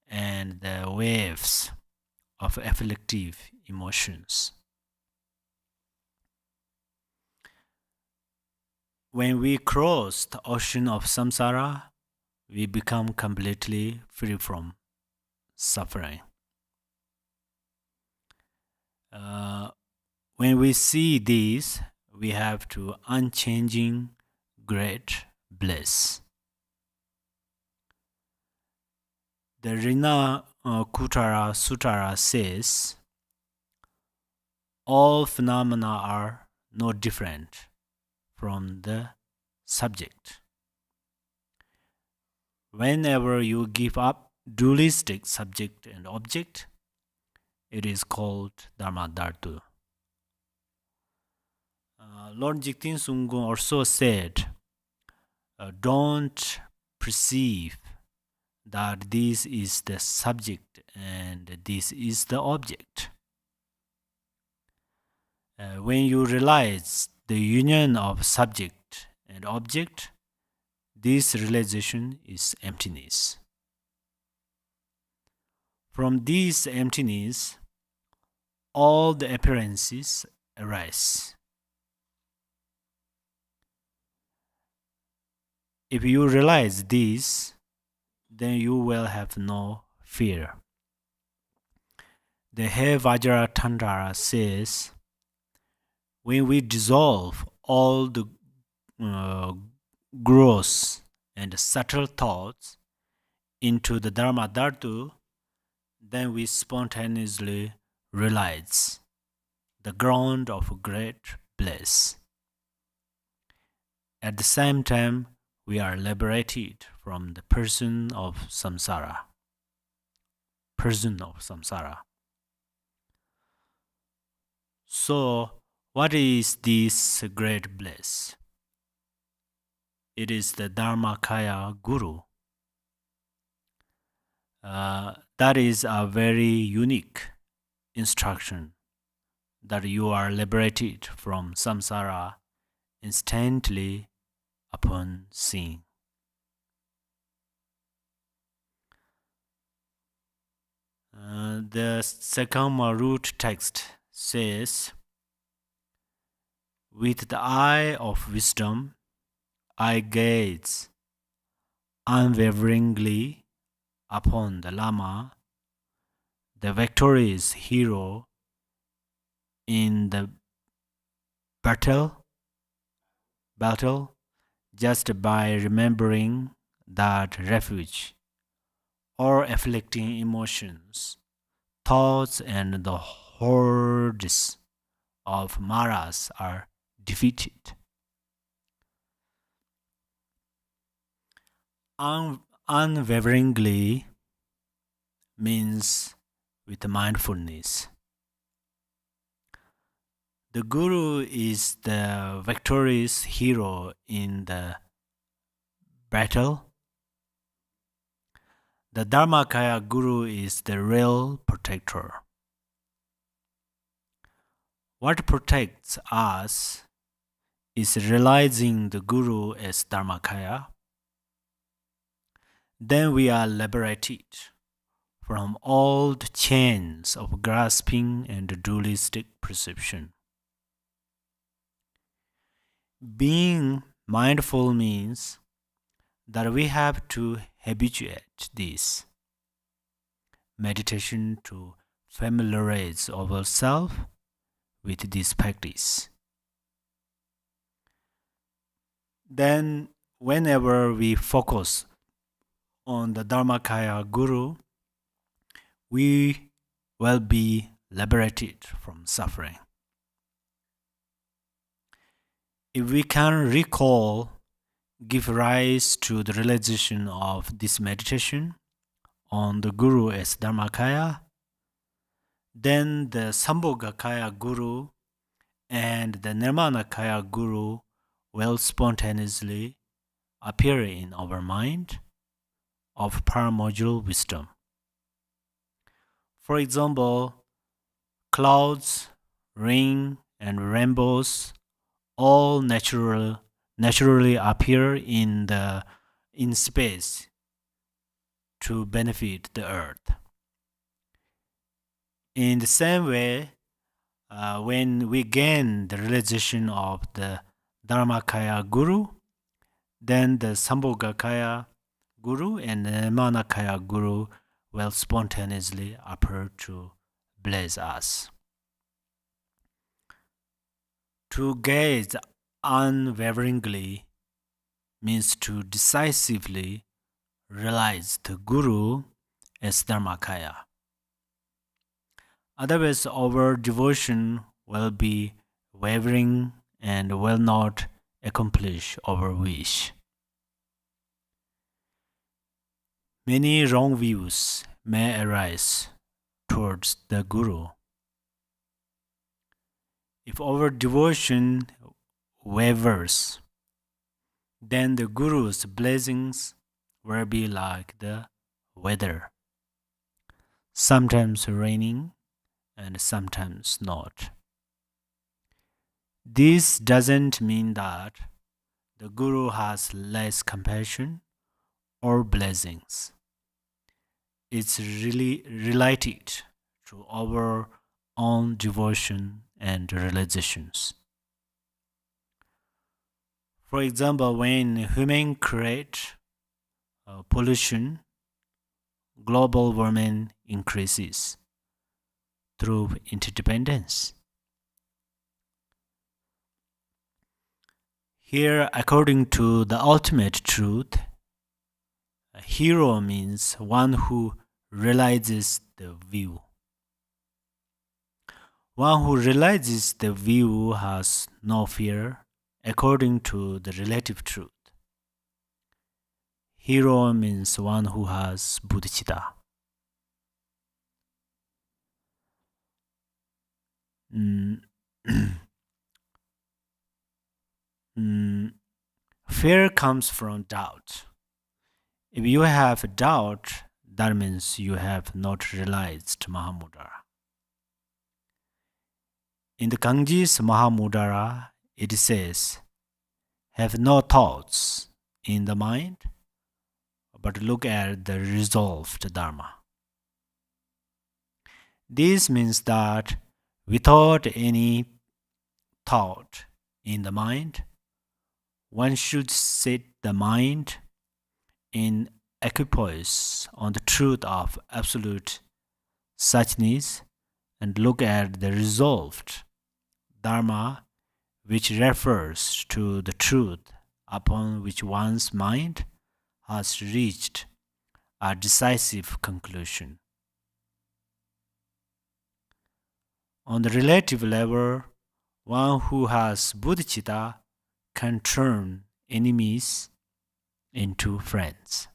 and the waves of afflictive emotions. When we cross the ocean of samsara, we become completely free from suffering. When we see this, we have to unchanging great bliss. The Rina Kutara Sutara says, all phenomena are no different from the subject. Whenever you give up dualistic subject and object, it is called Dharma Dhartu. Lord Jigten Sunggung also said, don't perceive that this is the subject and this is the object. When you realize the union of subject and object, this realization is emptiness. From this emptiness, all the appearances arise. If you realize this, then you will have no fear. The He Vajratandara says, when we dissolve all the gross and subtle thoughts into the Dharma Dhatu, then we spontaneously realize the ground of great bliss. At the same time, we are liberated from the prison of samsara. So, what is this great bliss? It is the dharmakaya guru. That is a very unique instruction, that you are liberated from samsara instantly upon seeing. The Serkhangma root text says, with the eye of wisdom, I gaze unwaveringly upon the Lama, the victorious hero in the battle, just by remembering that refuge or afflicting emotions, thoughts, and the hordes of maras are defeated. Unwaveringly means with mindfulness. The Guru is the victorious hero in the battle. The Dharmakaya Guru is the real protector. What protects us is realizing the Guru as Dharmakaya. Then we are liberated from all the chains of grasping and dualistic perception. Being mindful means that we have to habituate this meditation to familiarize ourselves with this practice. Then, whenever we focus on the Dharmakaya Guru, we will be liberated from suffering. If we can recall, give rise to the realization of this meditation on the Guru as Dharmakaya, then the Sambhogakaya Guru and the Nirmanakaya Guru will spontaneously appear in our mind of paramodule wisdom. For example, clouds, rain, and rainbows all naturally appear in space to benefit the earth. In the same way, when we gain the realization of the Dharmakaya Guru, then the Sambhogakaya Guru and the Nirmanakaya Guru will spontaneously appear to bless us. To gaze unwaveringly means to decisively realize the Guru as Dharmakaya. Otherwise, our devotion will be wavering and will not accomplish our wish. Many wrong views may arise towards the Guru. If our devotion wavers, then the Guru's blessings will be like the weather, sometimes raining and sometimes not. This doesn't mean that the Guru has less compassion or blessings. It's really related to our own devotion and realizations. For example, when humans create pollution, global warming increases through interdependence. Here, according to the ultimate truth, a hero means one who realizes the view. One who realizes the view has no fear, according to the relative truth. Hero means one who has bodhicitta. Fear comes from doubt. If you have doubt, that means you have not realized Mahamudra. In the Kanji's Mahamudra, it says, have no thoughts in the mind, but look at the resolved Dharma. This means that without any thought in the mind, one should set the mind in equipoise on the truth of absolute suchness and look at the resolved Dharma, which refers to the truth upon which one's mind has reached a decisive conclusion. On the relative level, one who has bodhicitta can turn enemies into friends.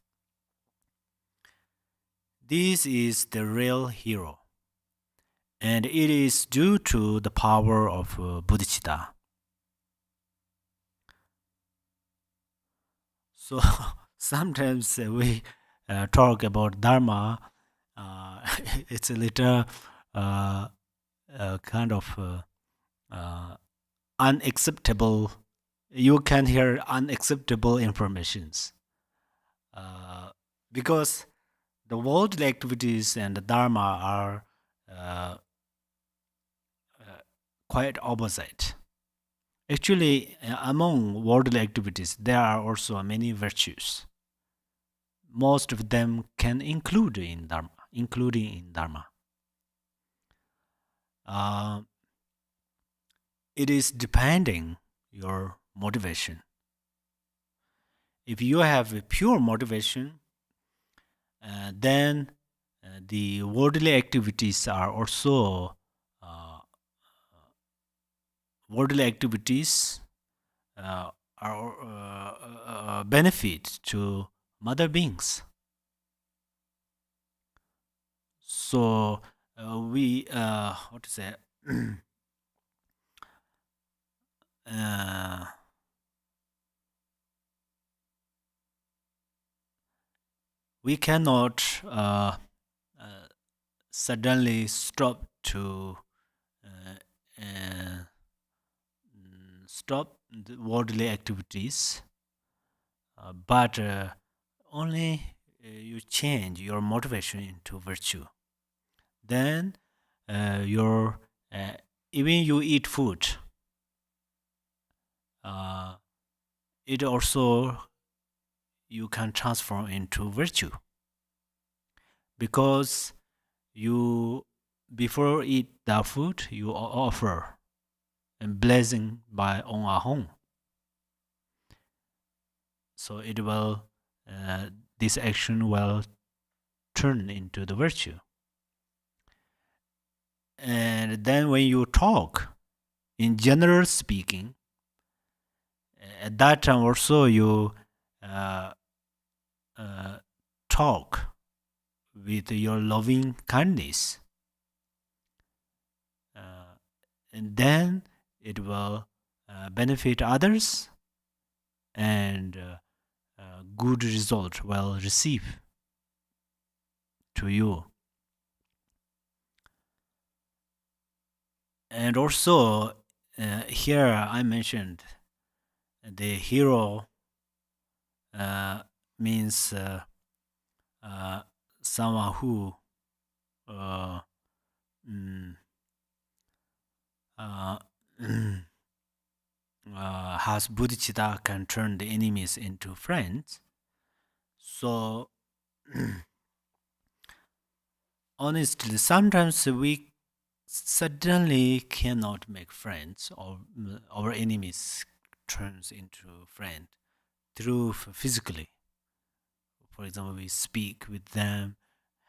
This is the real hero, and it is due to the power of bodhicitta. So sometimes we talk about Dharma, it's a little kind of unacceptable. You can hear unacceptable informations because the worldly activities and the Dharma are quite opposite. Actually, among worldly activities, there are also many virtues. Most of them can include in Dharma, including in Dharma. It is depending your motivation. If you have a pure motivation, then the worldly activities are also are benefit to mother beings. So we what to say? We cannot suddenly stop to stop the worldly activities, but only you change your motivation into virtue. Then your even you eat food, it also you can transform into virtue, because you before eat the food you offer a blessing by on a home, so it will this action will turn into the virtue. And then when you talk, in general speaking, at that time also you talk with your loving kindness, and then it will benefit others, and good result will receive to you. And also, here I mentioned the hero means someone who mm, has bodhicitta, can turn the enemies into friends. So honestly, sometimes we suddenly cannot make friends, or our enemies turns into friend through physically. For example, we speak with them,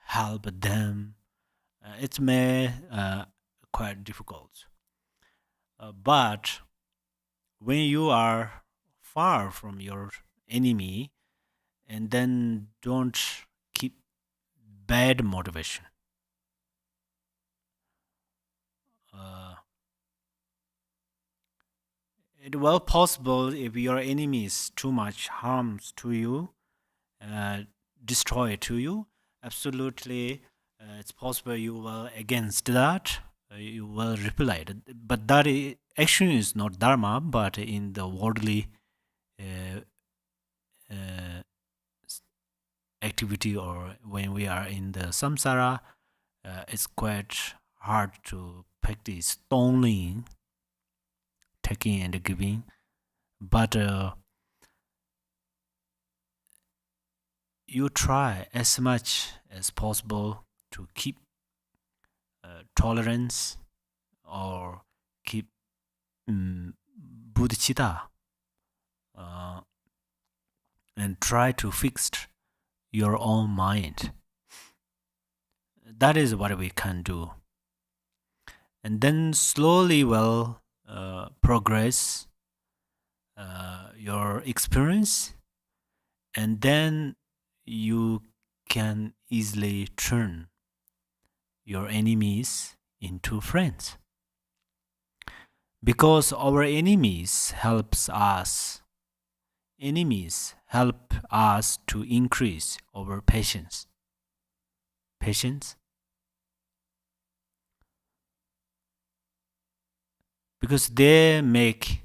help them. It may quite difficult, but when you are far from your enemy, and then don't keep bad motivation. It well possible if your enemy is too much harms to you, destroy to you. Absolutely, it's possible you will against that. You will reply, but that action is not dharma, but in the worldly uh, uh, activity, or when we are in the samsara, it's quite hard to practice stoning, taking and giving. But you try as much as possible to keep tolerance, or keep bodhicitta, and try to fix your own mind. That is what we can do. And then slowly will progress your experience, and then you can easily turn your enemies into friends, because our enemies help us to increase our patience, because they make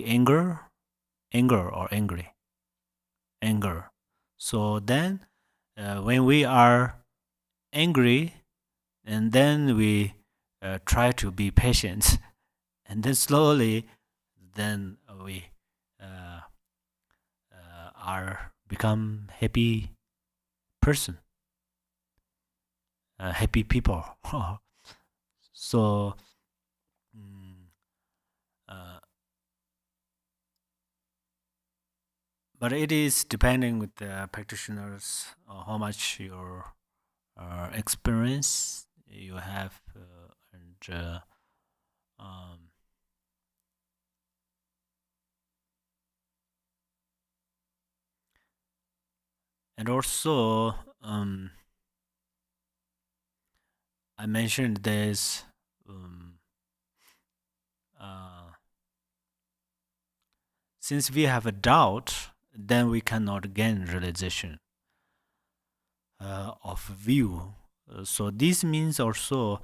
anger or anger. So then when we are angry, and then we try to be patient, and then slowly, then we are become happy person, happy people. So but it is depending with the practitioners, how much your experience you have, um, and also I mentioned this. Since we have a doubt, then we cannot gain realization of view. So this means also,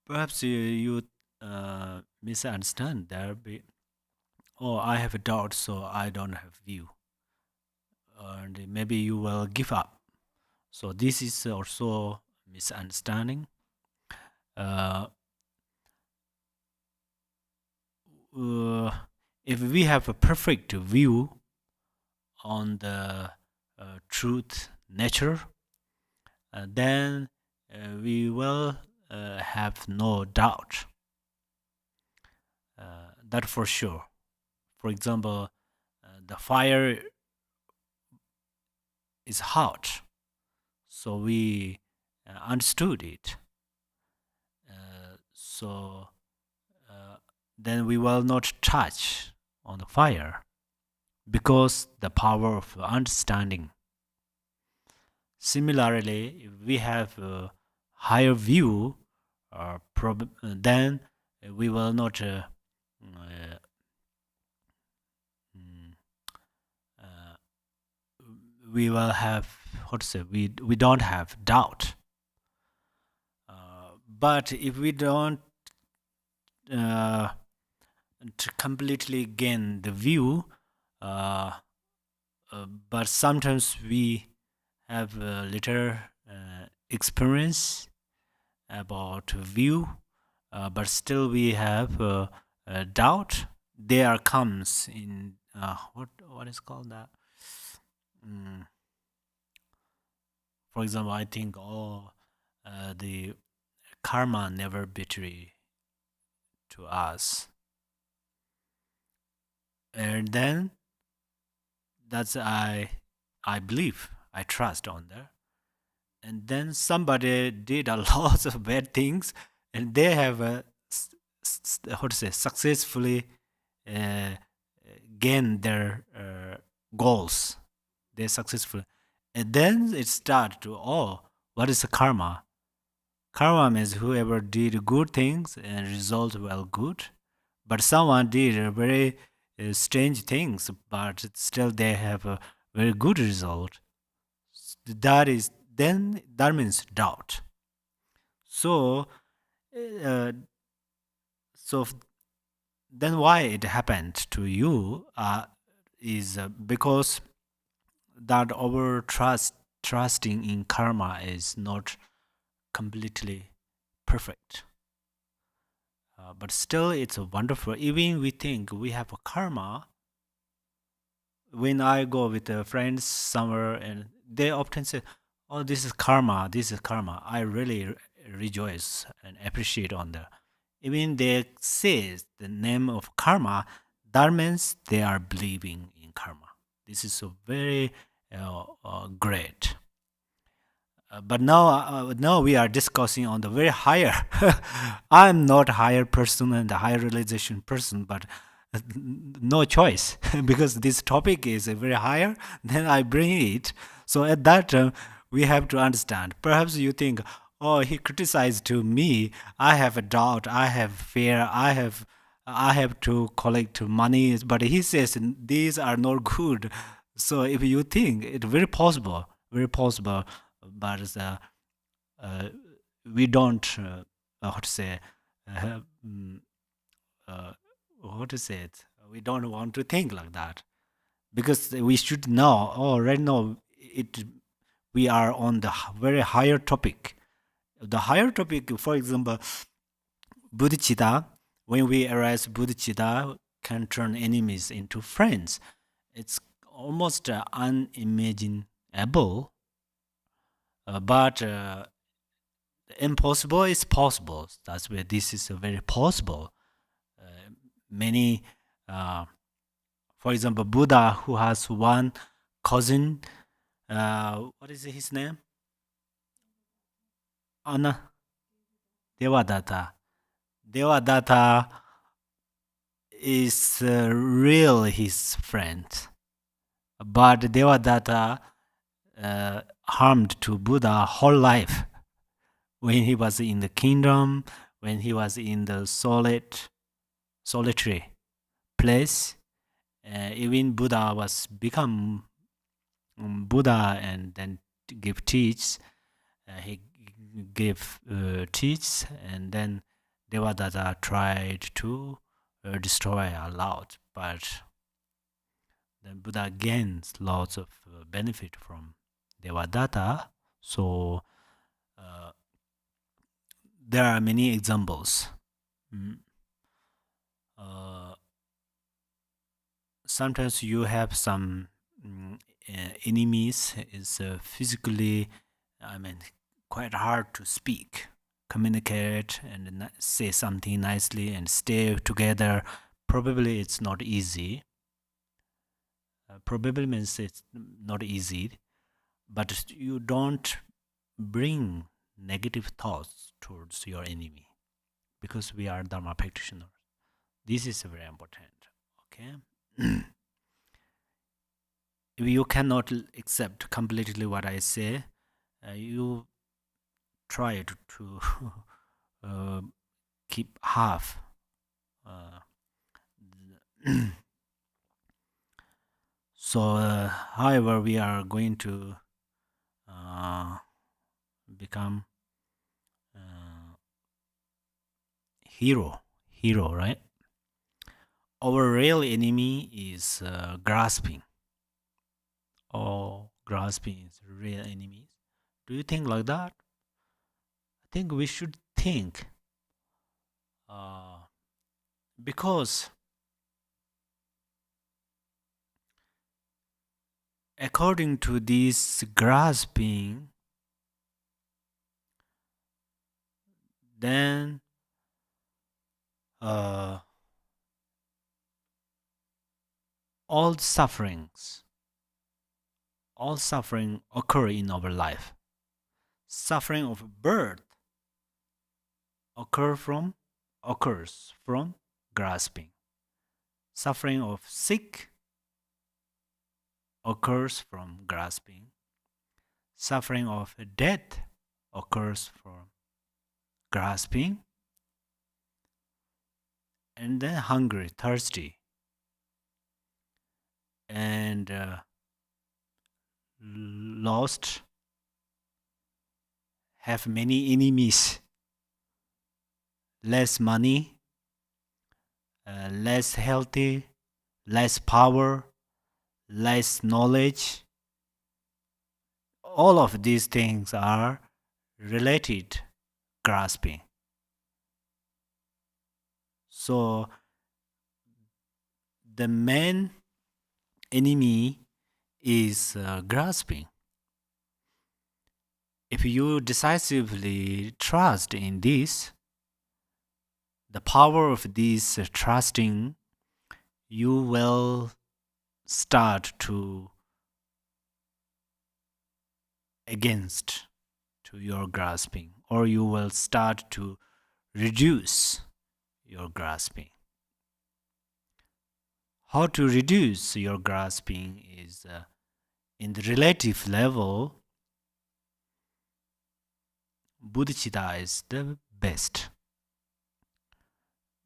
perhaps you misunderstand there. Oh, I have a doubt, so I don't have view, and maybe you will give up. So this is also misunderstanding. If we have a perfect view on the truth nature, then we will have no doubt. That for sure. For example, the fire is hot, so we understood it. So then we will not touch on the fire, because the power of understanding. Similarly, if we have a higher view, then we will not we will have, what to say, we don't have doubt. But if we don't to completely gain the view, but sometimes we have a little experience about view, but still we have doubt. There comes in what is called that? For example, I think the karma never betray to us, and then that's I believe, I trust on that. And then somebody did a lot of bad things, and they have how to say, successfully gained their goals. They successfully, and then it started to, what is the karma? Karma means whoever did good things and result well good, but someone did very strange things, but still they have a very good result. That is, then that means doubt. So, uh, so then why it happened to you is because that our trusting in karma is not completely perfect. But still, it's a wonderful. Even we think we have a karma. When I go with friends somewhere, and they often say, "Oh, this is karma. This is karma." I really rejoice and appreciate on that. Even they say the name of karma, that means they are believing in karma. This is so very great. But now we are discussing on the very higher. I'm not higher person and the higher realization person, but no choice because this topic is very higher. Then I bring it. So at that time, we have to understand. Perhaps you think, oh, he criticized to me. I have a doubt. I have fear. I have to collect money. But he says these are not good. So if you think it's very possible, but we don't how to say uh, mm, how to say it. We don't want to think like that because we should know. Oh, right now it we are on the very higher topic. The higher topic, for example, bodhicitta. When we arise bodhicitta, can turn enemies into friends. It's almost unimaginable, but impossible is possible. That's where this is very possible. Many, for example, Buddha, who has one cousin, what is his name? Anna Devadatta. Devadatta is really his friend, but Devadatta harmed to Buddha whole life. When he was in the kingdom, when he was in the solitary place, even Buddha was become Buddha and then give teach. He gave teach, and then Devadatta tried to destroy a lot, but then Buddha gains lots of benefit from Devadatta. So there are many examples. Sometimes you have some enemies is physically, I mean, quite hard to speak, communicate, and say something nicely and stay together. Probably it's not easy. Probably means it's not easy, but you don't bring negative thoughts towards your enemy because we are Dharma practitioners. This is very important. Okay. If you cannot accept completely what I say, you try to keep half So, however, we are going to become hero, right? Our real enemy is grasping. Or grasping is real enemies. Do you think like that? I think we should think, because according to this grasping, then all suffering occur in our life. Suffering of birth occurs from grasping. Suffering of sick occurs from grasping. Suffering of death occurs from grasping. And then hungry, thirsty, and lost, have many enemies, less money, less healthy, less power, less knowledge. All of these things are related grasping. So the main enemy is grasping. If you decisively trust in this, the power of this trusting, you will start to against to your grasping, or you will start to reduce your grasping. How to reduce your grasping is in the relative level, bodhicitta is the best.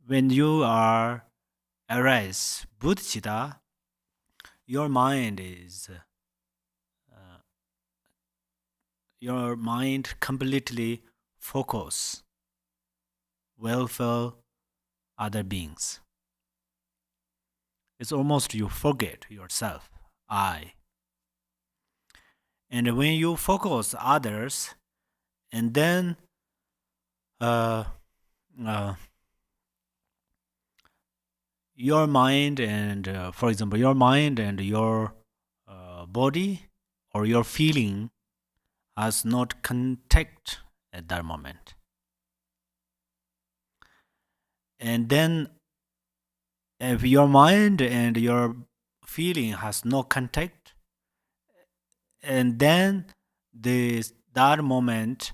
When you are arise bodhicitta, your mind completely focus, welfare other beings. It's almost you forget yourself, I. And when you focus others, and then your mind and, for example, your mind and your body or your feeling has not contact at that moment. And then if your mind and your feeling has no contact, and then that moment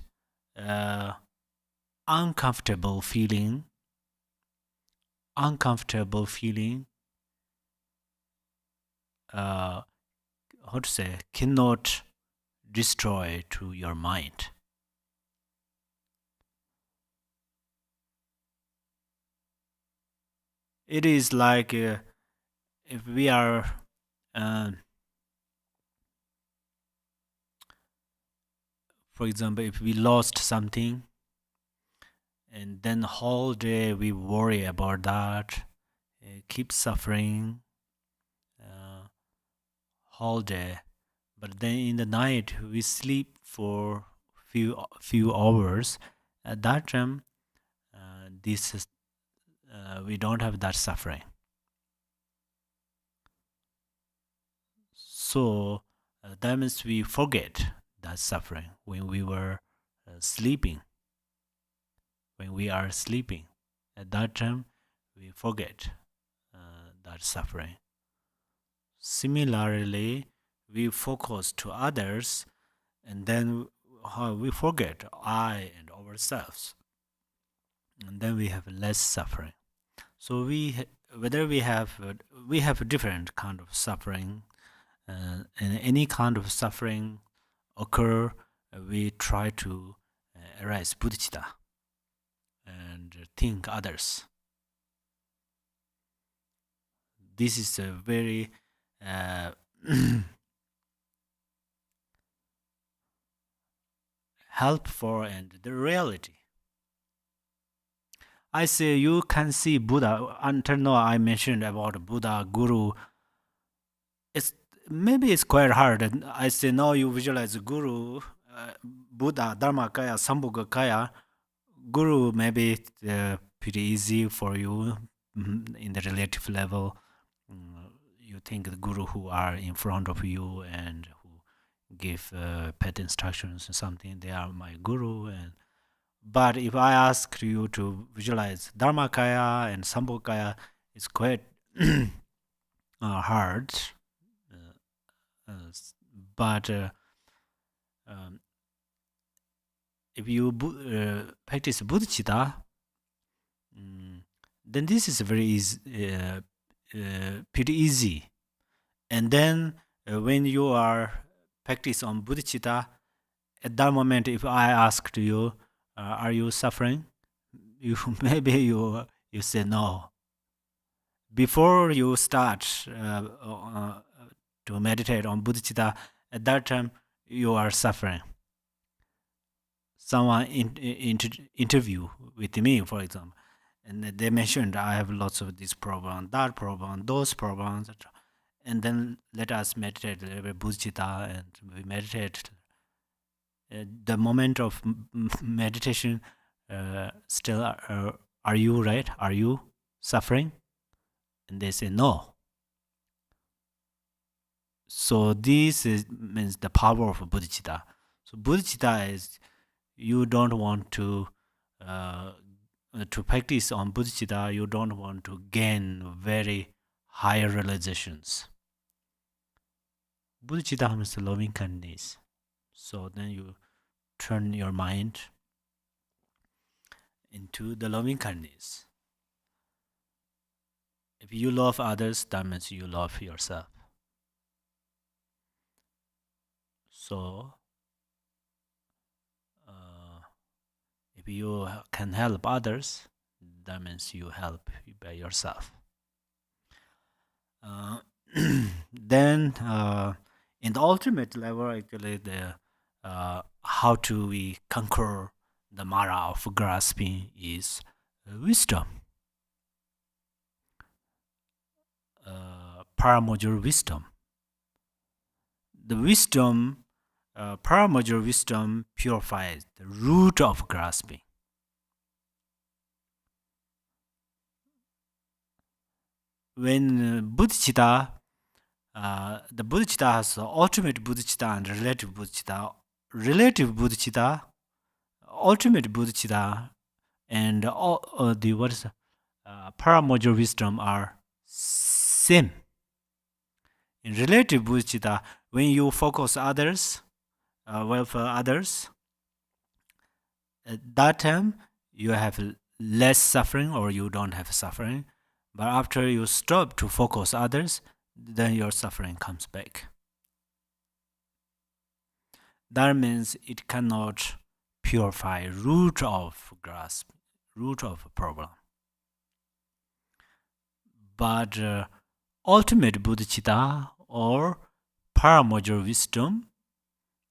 uncomfortable feeling how to say, cannot destroy to your mind. It is like if we are for example, if we lost something and then whole day we worry about that, keep suffering whole day, but then in the night we sleep for few hours. At that time, this is we don't have that suffering. So that means we forget that suffering when we were sleeping. When we are sleeping, at that time we forget that suffering. Similarly, we focus to others, and then we forget I and ourselves, and then we have less suffering. So we have a different kind of suffering, and any kind of suffering occur, we try to arise bodhicitta and think others. this is a very helpful and the reality. I say you can see Buddha. Until now, I mentioned about Buddha, Guru. Maybe it's quite hard. And I say now you visualize Guru, Buddha, dharmakaya, sambhogakaya. Guru maybe pretty easy for you in the relative level. You think the Guru who are in front of you and who give pet instructions or something, they are my Guru. But if I ask you to visualize dharmakaya and sambhogakaya, it's quite hard. But if you practice bodhicitta, then this is very easy, pretty easy. And then when you are practice on bodhicitta, at that moment, if I ask to you, are you suffering? Maybe you say no. Before you start to meditate on bodhicitta, at that time you are suffering. Someone interview with me, for example, and they mentioned I have lots of this problem, that problem, those problems, and then let us meditate a little bit bodhicitta, and we meditate. The moment of meditation, still, are you right? Are you suffering? And they say no. So this means the power of bodhicitta. So bodhicitta is you don't want to practice on bodhicitta. You don't want to gain very high realizations. Bodhicitta means loving kindness. So then you turn your mind into the loving kindness. If you love others, that means you love yourself. So, if you can help others, that means you help by yourself. Then, in the ultimate level, actually, how to we conquer the Mara of grasping is wisdom. Paramajor wisdom. The wisdom, paramajor wisdom purifies the root of grasping. When bodhicitta, the bodhicitta has ultimate bodhicitta and relative bodhicitta. Relative bodhicitta, ultimate bodhicitta, and paramajor wisdom are same. In relative bodhicitta, when you focus others, welfare others, at that time you have less suffering or you don't have suffering. But after you stop to focus others, then your suffering comes back. That means it cannot purify root of grasp, root of problem. But ultimate bodhicitta or paramajor wisdom,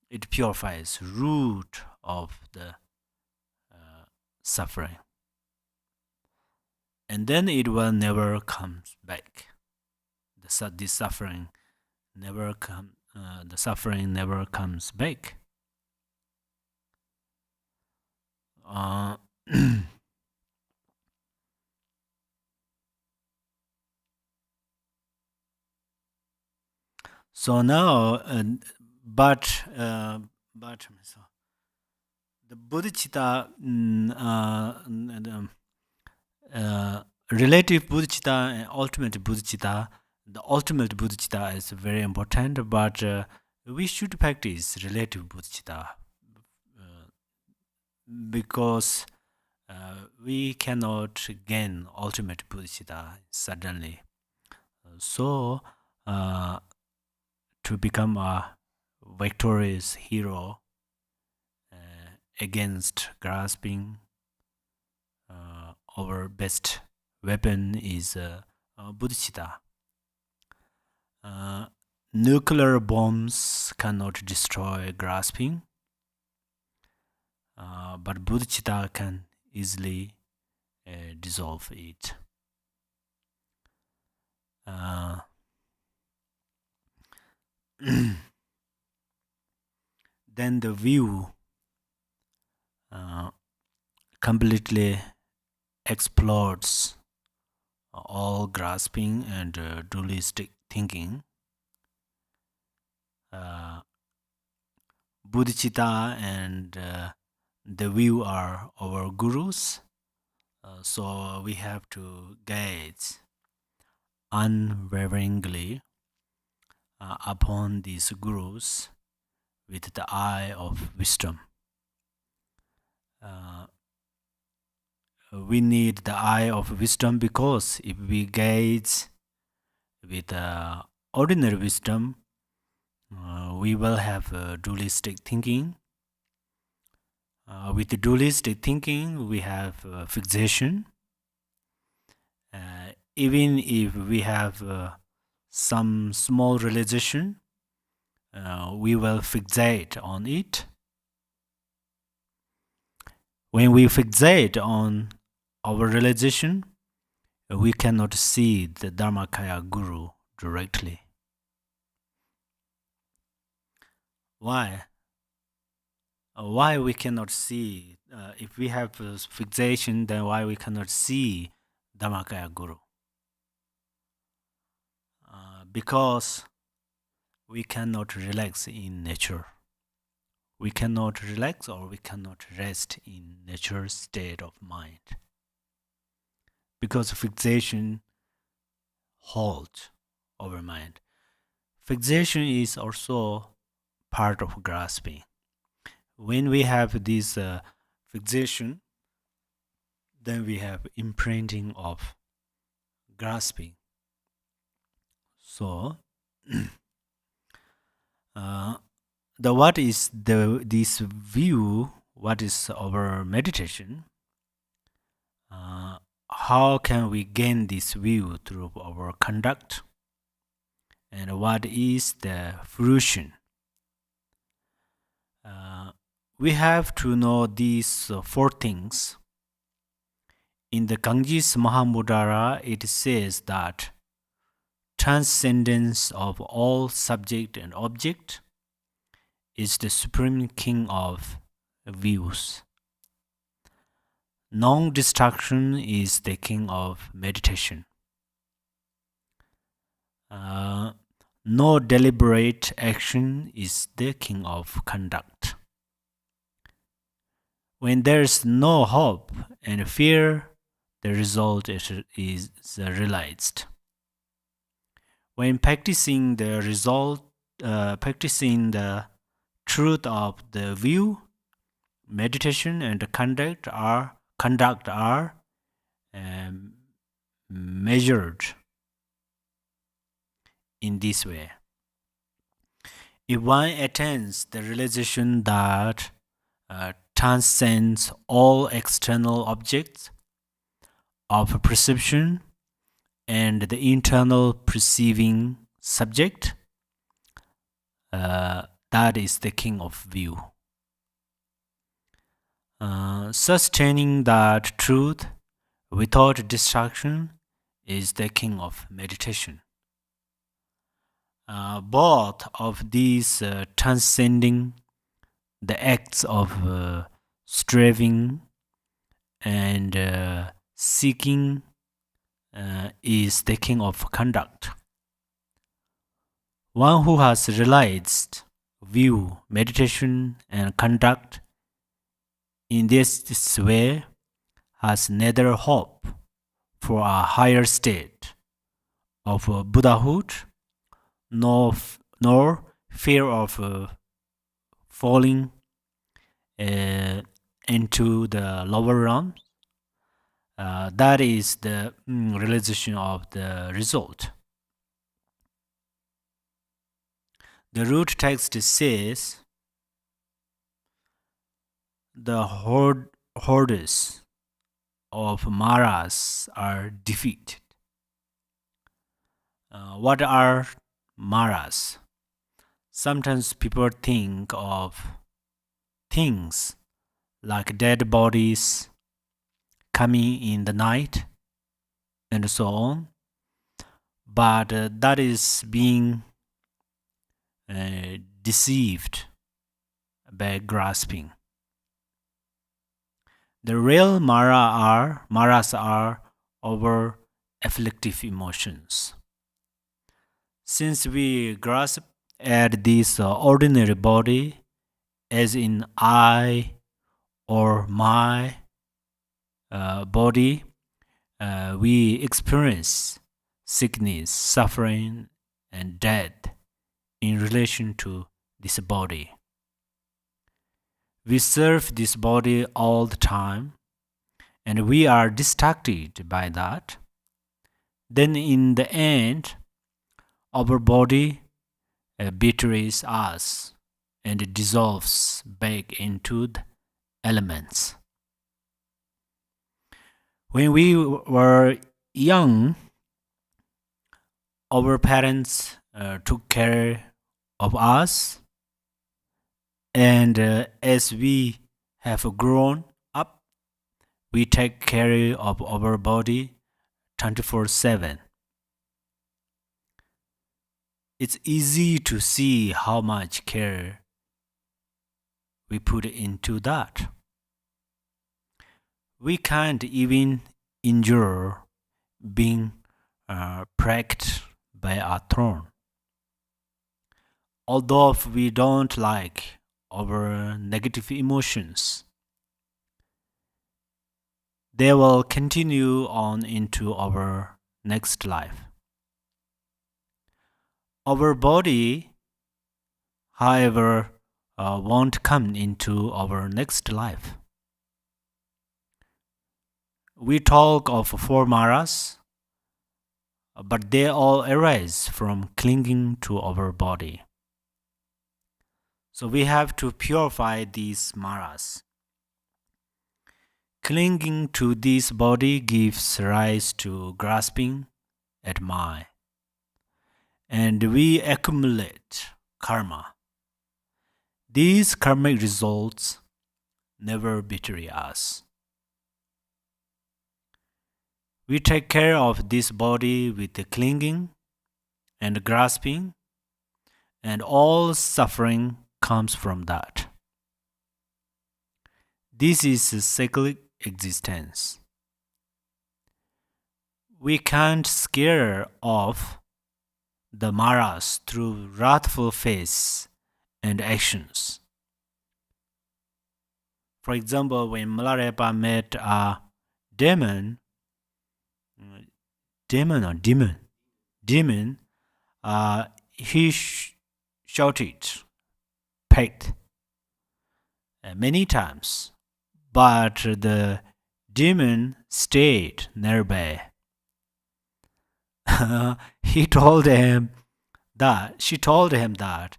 it purifies root of the suffering. And then it will never come back. The suffering never comes back. So now, but the bodhicitta, relative bodhicitta and ultimate bodhicitta. The ultimate bodhicitta is very important, but we should practice relative bodhicitta because we cannot gain ultimate bodhicitta suddenly. So, to become a victorious hero against grasping, our best weapon is bodhicitta. Nuclear bombs cannot destroy grasping, but bodhicitta can easily dissolve it. Then the view completely explodes all grasping and dualistic thinking. Bodhicitta and the view are our gurus, so we have to gaze unwaveringly upon these gurus with the eye of wisdom. We need the eye of wisdom because if we gaze with ordinary wisdom, we will have dualistic thinking. With the dualistic thinking, we have fixation. Even if we have some small realization, we will fixate on it. When we fixate on our realization, we cannot see the dharmakaya guru directly. Why? Why we cannot see? If we have fixation, then why we cannot see dharmakaya guru? Because we cannot relax in nature. We cannot relax or we cannot rest in nature's state of mind. Because fixation holds our mind. Fixation is also part of grasping. When we have this fixation, then we have imprinting of grasping. So, what is this view? What is our meditation? How can we gain this view through our conduct? And what is the fruition? We have to know these four things. In the Ganges Mahamudara, it says that transcendence of all subject and object is the supreme king of views. Non-distraction is the king of meditation. No deliberate action is the king of conduct. When there is no hope and fear, the result is realized. When practicing the truth of the view, meditation and the conduct are measured in this way. If one attains the realization that transcends all external objects of perception and the internal perceiving subject, that is the king of view. Sustaining that truth without distraction is the king of meditation. Both of these transcending the acts of striving and seeking is the king of conduct. One who has realized view, meditation, and conduct in this way has neither hope for a higher state of Buddhahood nor fear of falling into the lower realms. That is the realization of the result. The root text says, the hordes of Maras are defeated. What are maras. Sometimes people think of things like dead bodies coming in the night and so on, but that is being deceived by grasping. The real maras are our afflictive emotions. Since we grasp at this ordinary body as in I or my body, we experience sickness, suffering, and death in relation to this body. We serve this body all the time, and we are distracted by that. Then, in the end, our body betrays us and dissolves back into the elements. When we were young, our parents took care of us, and as we have grown up, we take care of our body 24/7. It's easy to see how much care we put into that. We can't even endure being pricked by a thorn. Although we don't like our negative emotions, they will continue on into our next life. Our body, however, won't come into our next life. We talk of four maras, but they all arise from clinging to our body. So we have to purify these maras. Clinging to this body gives rise to grasping at mind, and we accumulate karma. These karmic results never betray us. We take care of this body with the clinging and grasping, and all suffering comes from that. This is a cyclic existence. We can't scare off the maras through wrathful face and actions. For example, when Milarepa met a demon, he shouted, pecked many times, but the demon stayed nearby. She told him that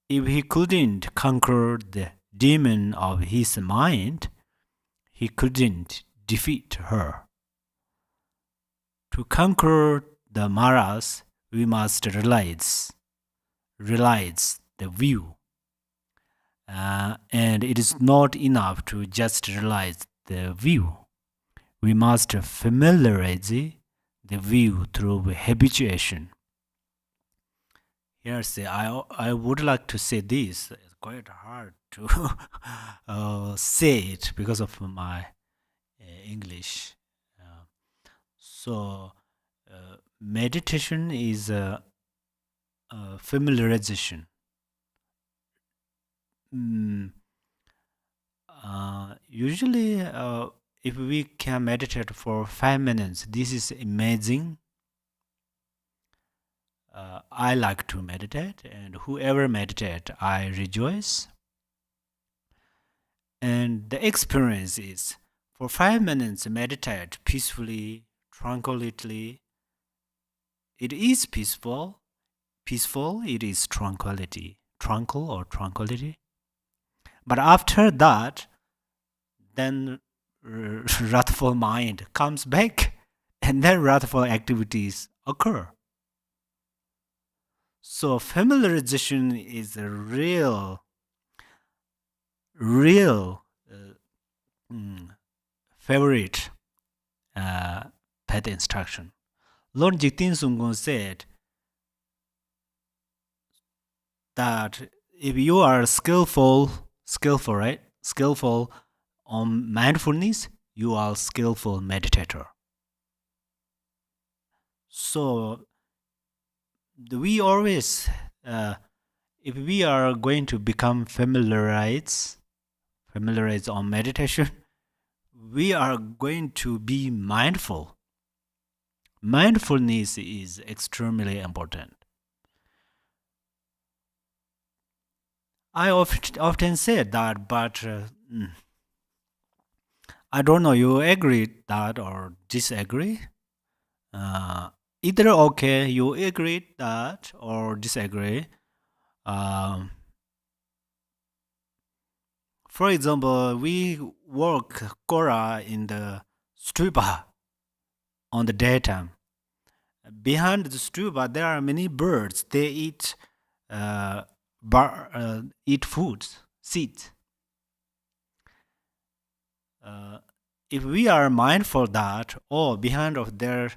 if he couldn't conquer the demon of his mind, he couldn't defeat her. To conquer the maras, we must realize the view. And it is not enough to just realize the view. We must familiarize the view through habituation. Here, I would like to say this. It's quite hard to say it because of my English. So, meditation is a familiarization. Usually, if we can meditate for 5 minutes, this is amazing. I like to meditate, and whoever meditate, I rejoice. And the experience is for 5 minutes meditate peacefully, tranquilly. It is peaceful, it is tranquility, tranquil or tranquility. But after that, then wrathful mind comes back, and then wrathful activities occur. So familiarization is a real favorite path instruction. Lord Jigten Sunggon said that if you are skillful, right? Skillful on mindfulness, you are skillful meditator. So we always, if we are going to become familiarized on meditation, we are going to be mindful. Mindfulness is extremely important. I often say that, but I don't know, you agree that or disagree? Either okay, you agree that or disagree. For example, we work Kora in the stupa on the daytime. Behind the stupa, there are many birds. They eat eat foods, seeds. If we are mindful that, behind of their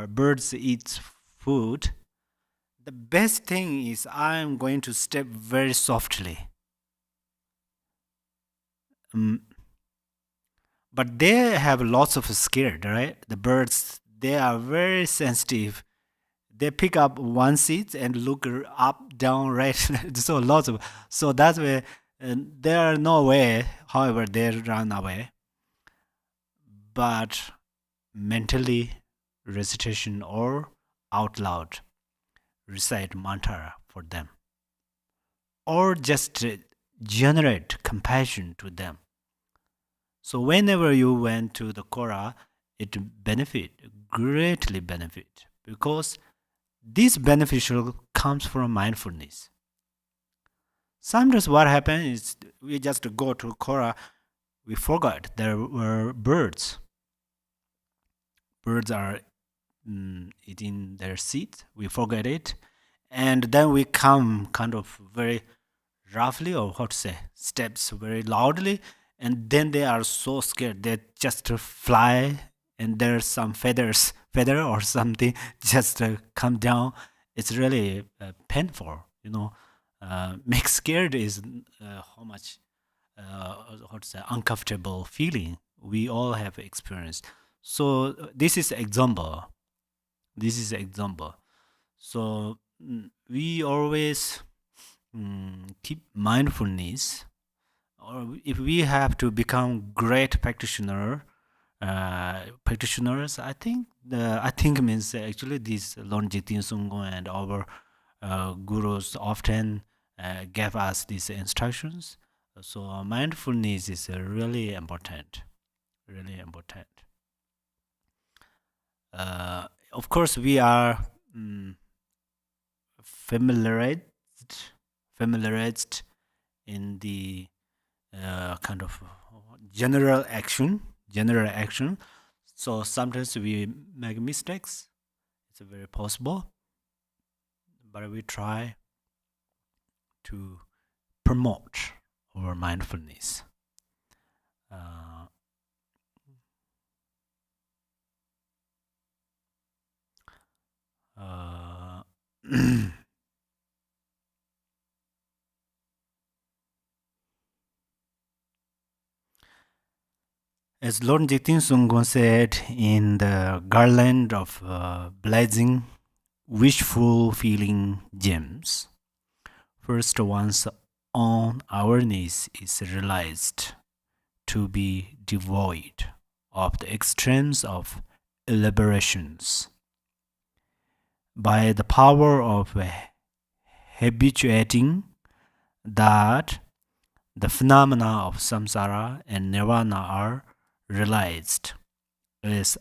birds eat food, the best thing is I'm going to step very softly. But they have lots of scared, right? The birds, they are very sensitive. They pick up one seed and look up, down, right. So lots of, so that's why there are no way. However, they run away. But mentally, recitation or out loud, recite mantra for them, or just generate compassion to them. So whenever you went to the Kora, it greatly benefit, because this beneficial comes from mindfulness. Sometimes what happens is we just go to Kora, we forgot there were birds. Birds are eating their seeds, we forget it, and then we come kind of very roughly, or what to say, steps very loudly, and then they are so scared they just fly, and there's some feather or something just come down. It's really painful, make scared is how much how to say, uncomfortable feeling we all have experienced. So this is example. So we always keep mindfulness, or if we have to become great practitioners, I think means actually this Lord Jigten Sunggon and our gurus often gave us these instructions. So mindfulness is really important, really important. Of course, we are familiarized in the kind of general action. So sometimes we make mistakes. It's very possible, but we try to promote our mindfulness. As Lord Jigten Sunggon said in the garland of blazing, wishful feeling gems, first one's own awareness is realized to be devoid of the extremes of elaborations. By the power of habituating that the phenomena of samsara and nirvana are realized as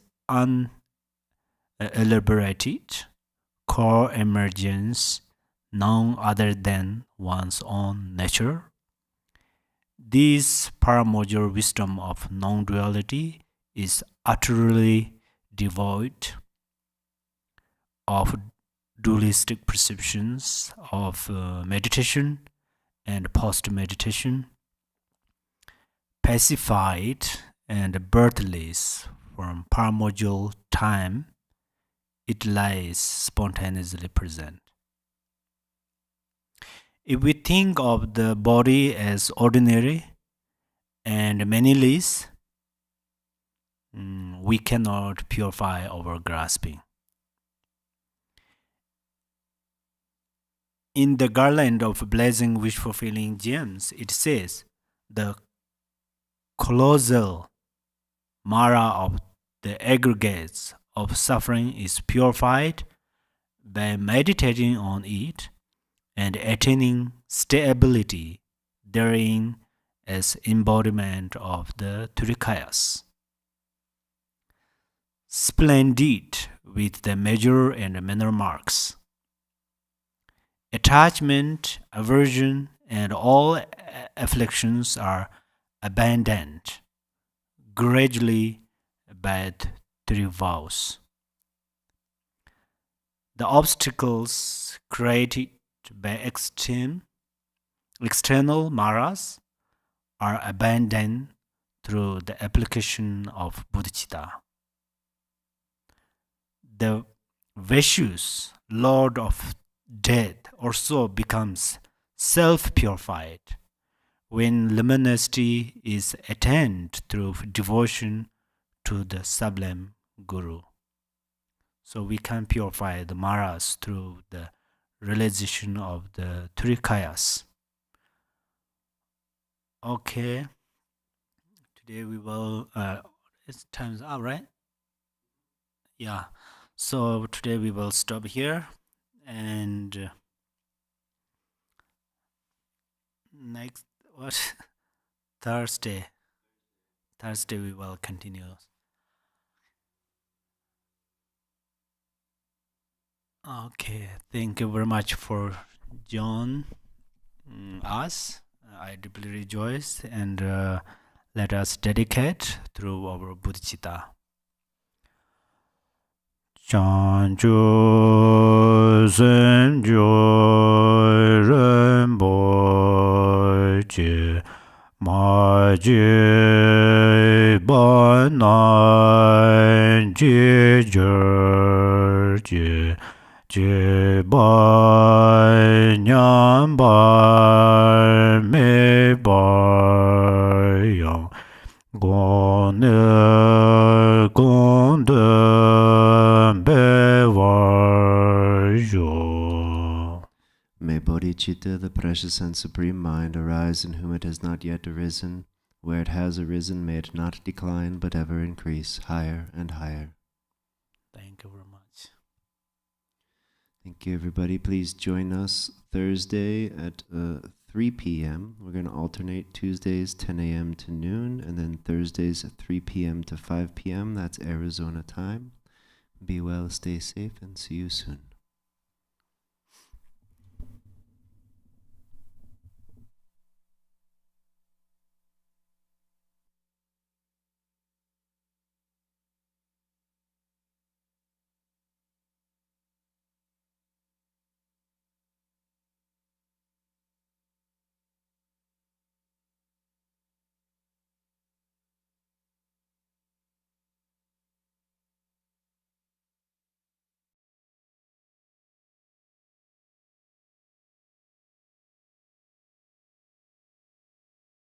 unelaborated core emergence, none other than one's own nature. This paramodure wisdom of non-duality is utterly devoid of dualistic perceptions of meditation and post-meditation, pacified and birthless from primordial time, it lies spontaneously present. If we think of the body as ordinary and meaningless, we cannot purify our grasping. In the garland of blazing wish-fulfilling gems, it says, the colossal Mara of the aggregates of suffering is purified by meditating on it and attaining stability therein as embodiment of the Dharmakayas. Splendid with the measure and manner marks. Attachment, aversion, and all afflictions are abandoned gradually by the three vows. The obstacles created by external maras are abandoned through the application of bodhicitta. The vicious lord of death also becomes self-purified when luminosity is attained through devotion to the sublime Guru. So we can purify the maras through the realization of the Dharmakayas. Okay, today we will, it's time's up, right? Yeah, so today we will stop here, and next, what? Thursday we will continue. Okay, thank you very much for joining us. I deeply rejoice, and let us dedicate through our bodhicitta. Chanchu senjo rembo je ma je ba nan je je ba nyam ba me ba yang gong ne gong de be wa jo. May bodhicitta, the precious and supreme mind, arise in whom it has not yet arisen. Where it has arisen, may it not decline, but ever increase, higher and higher. Thank you very much. Thank you, everybody. Please join us Thursday at 3 p.m. We're going to alternate Tuesdays 10 a.m. to noon, and then Thursdays at 3 p.m. to 5 p.m. That's Arizona time. Be well, stay safe, and see you soon.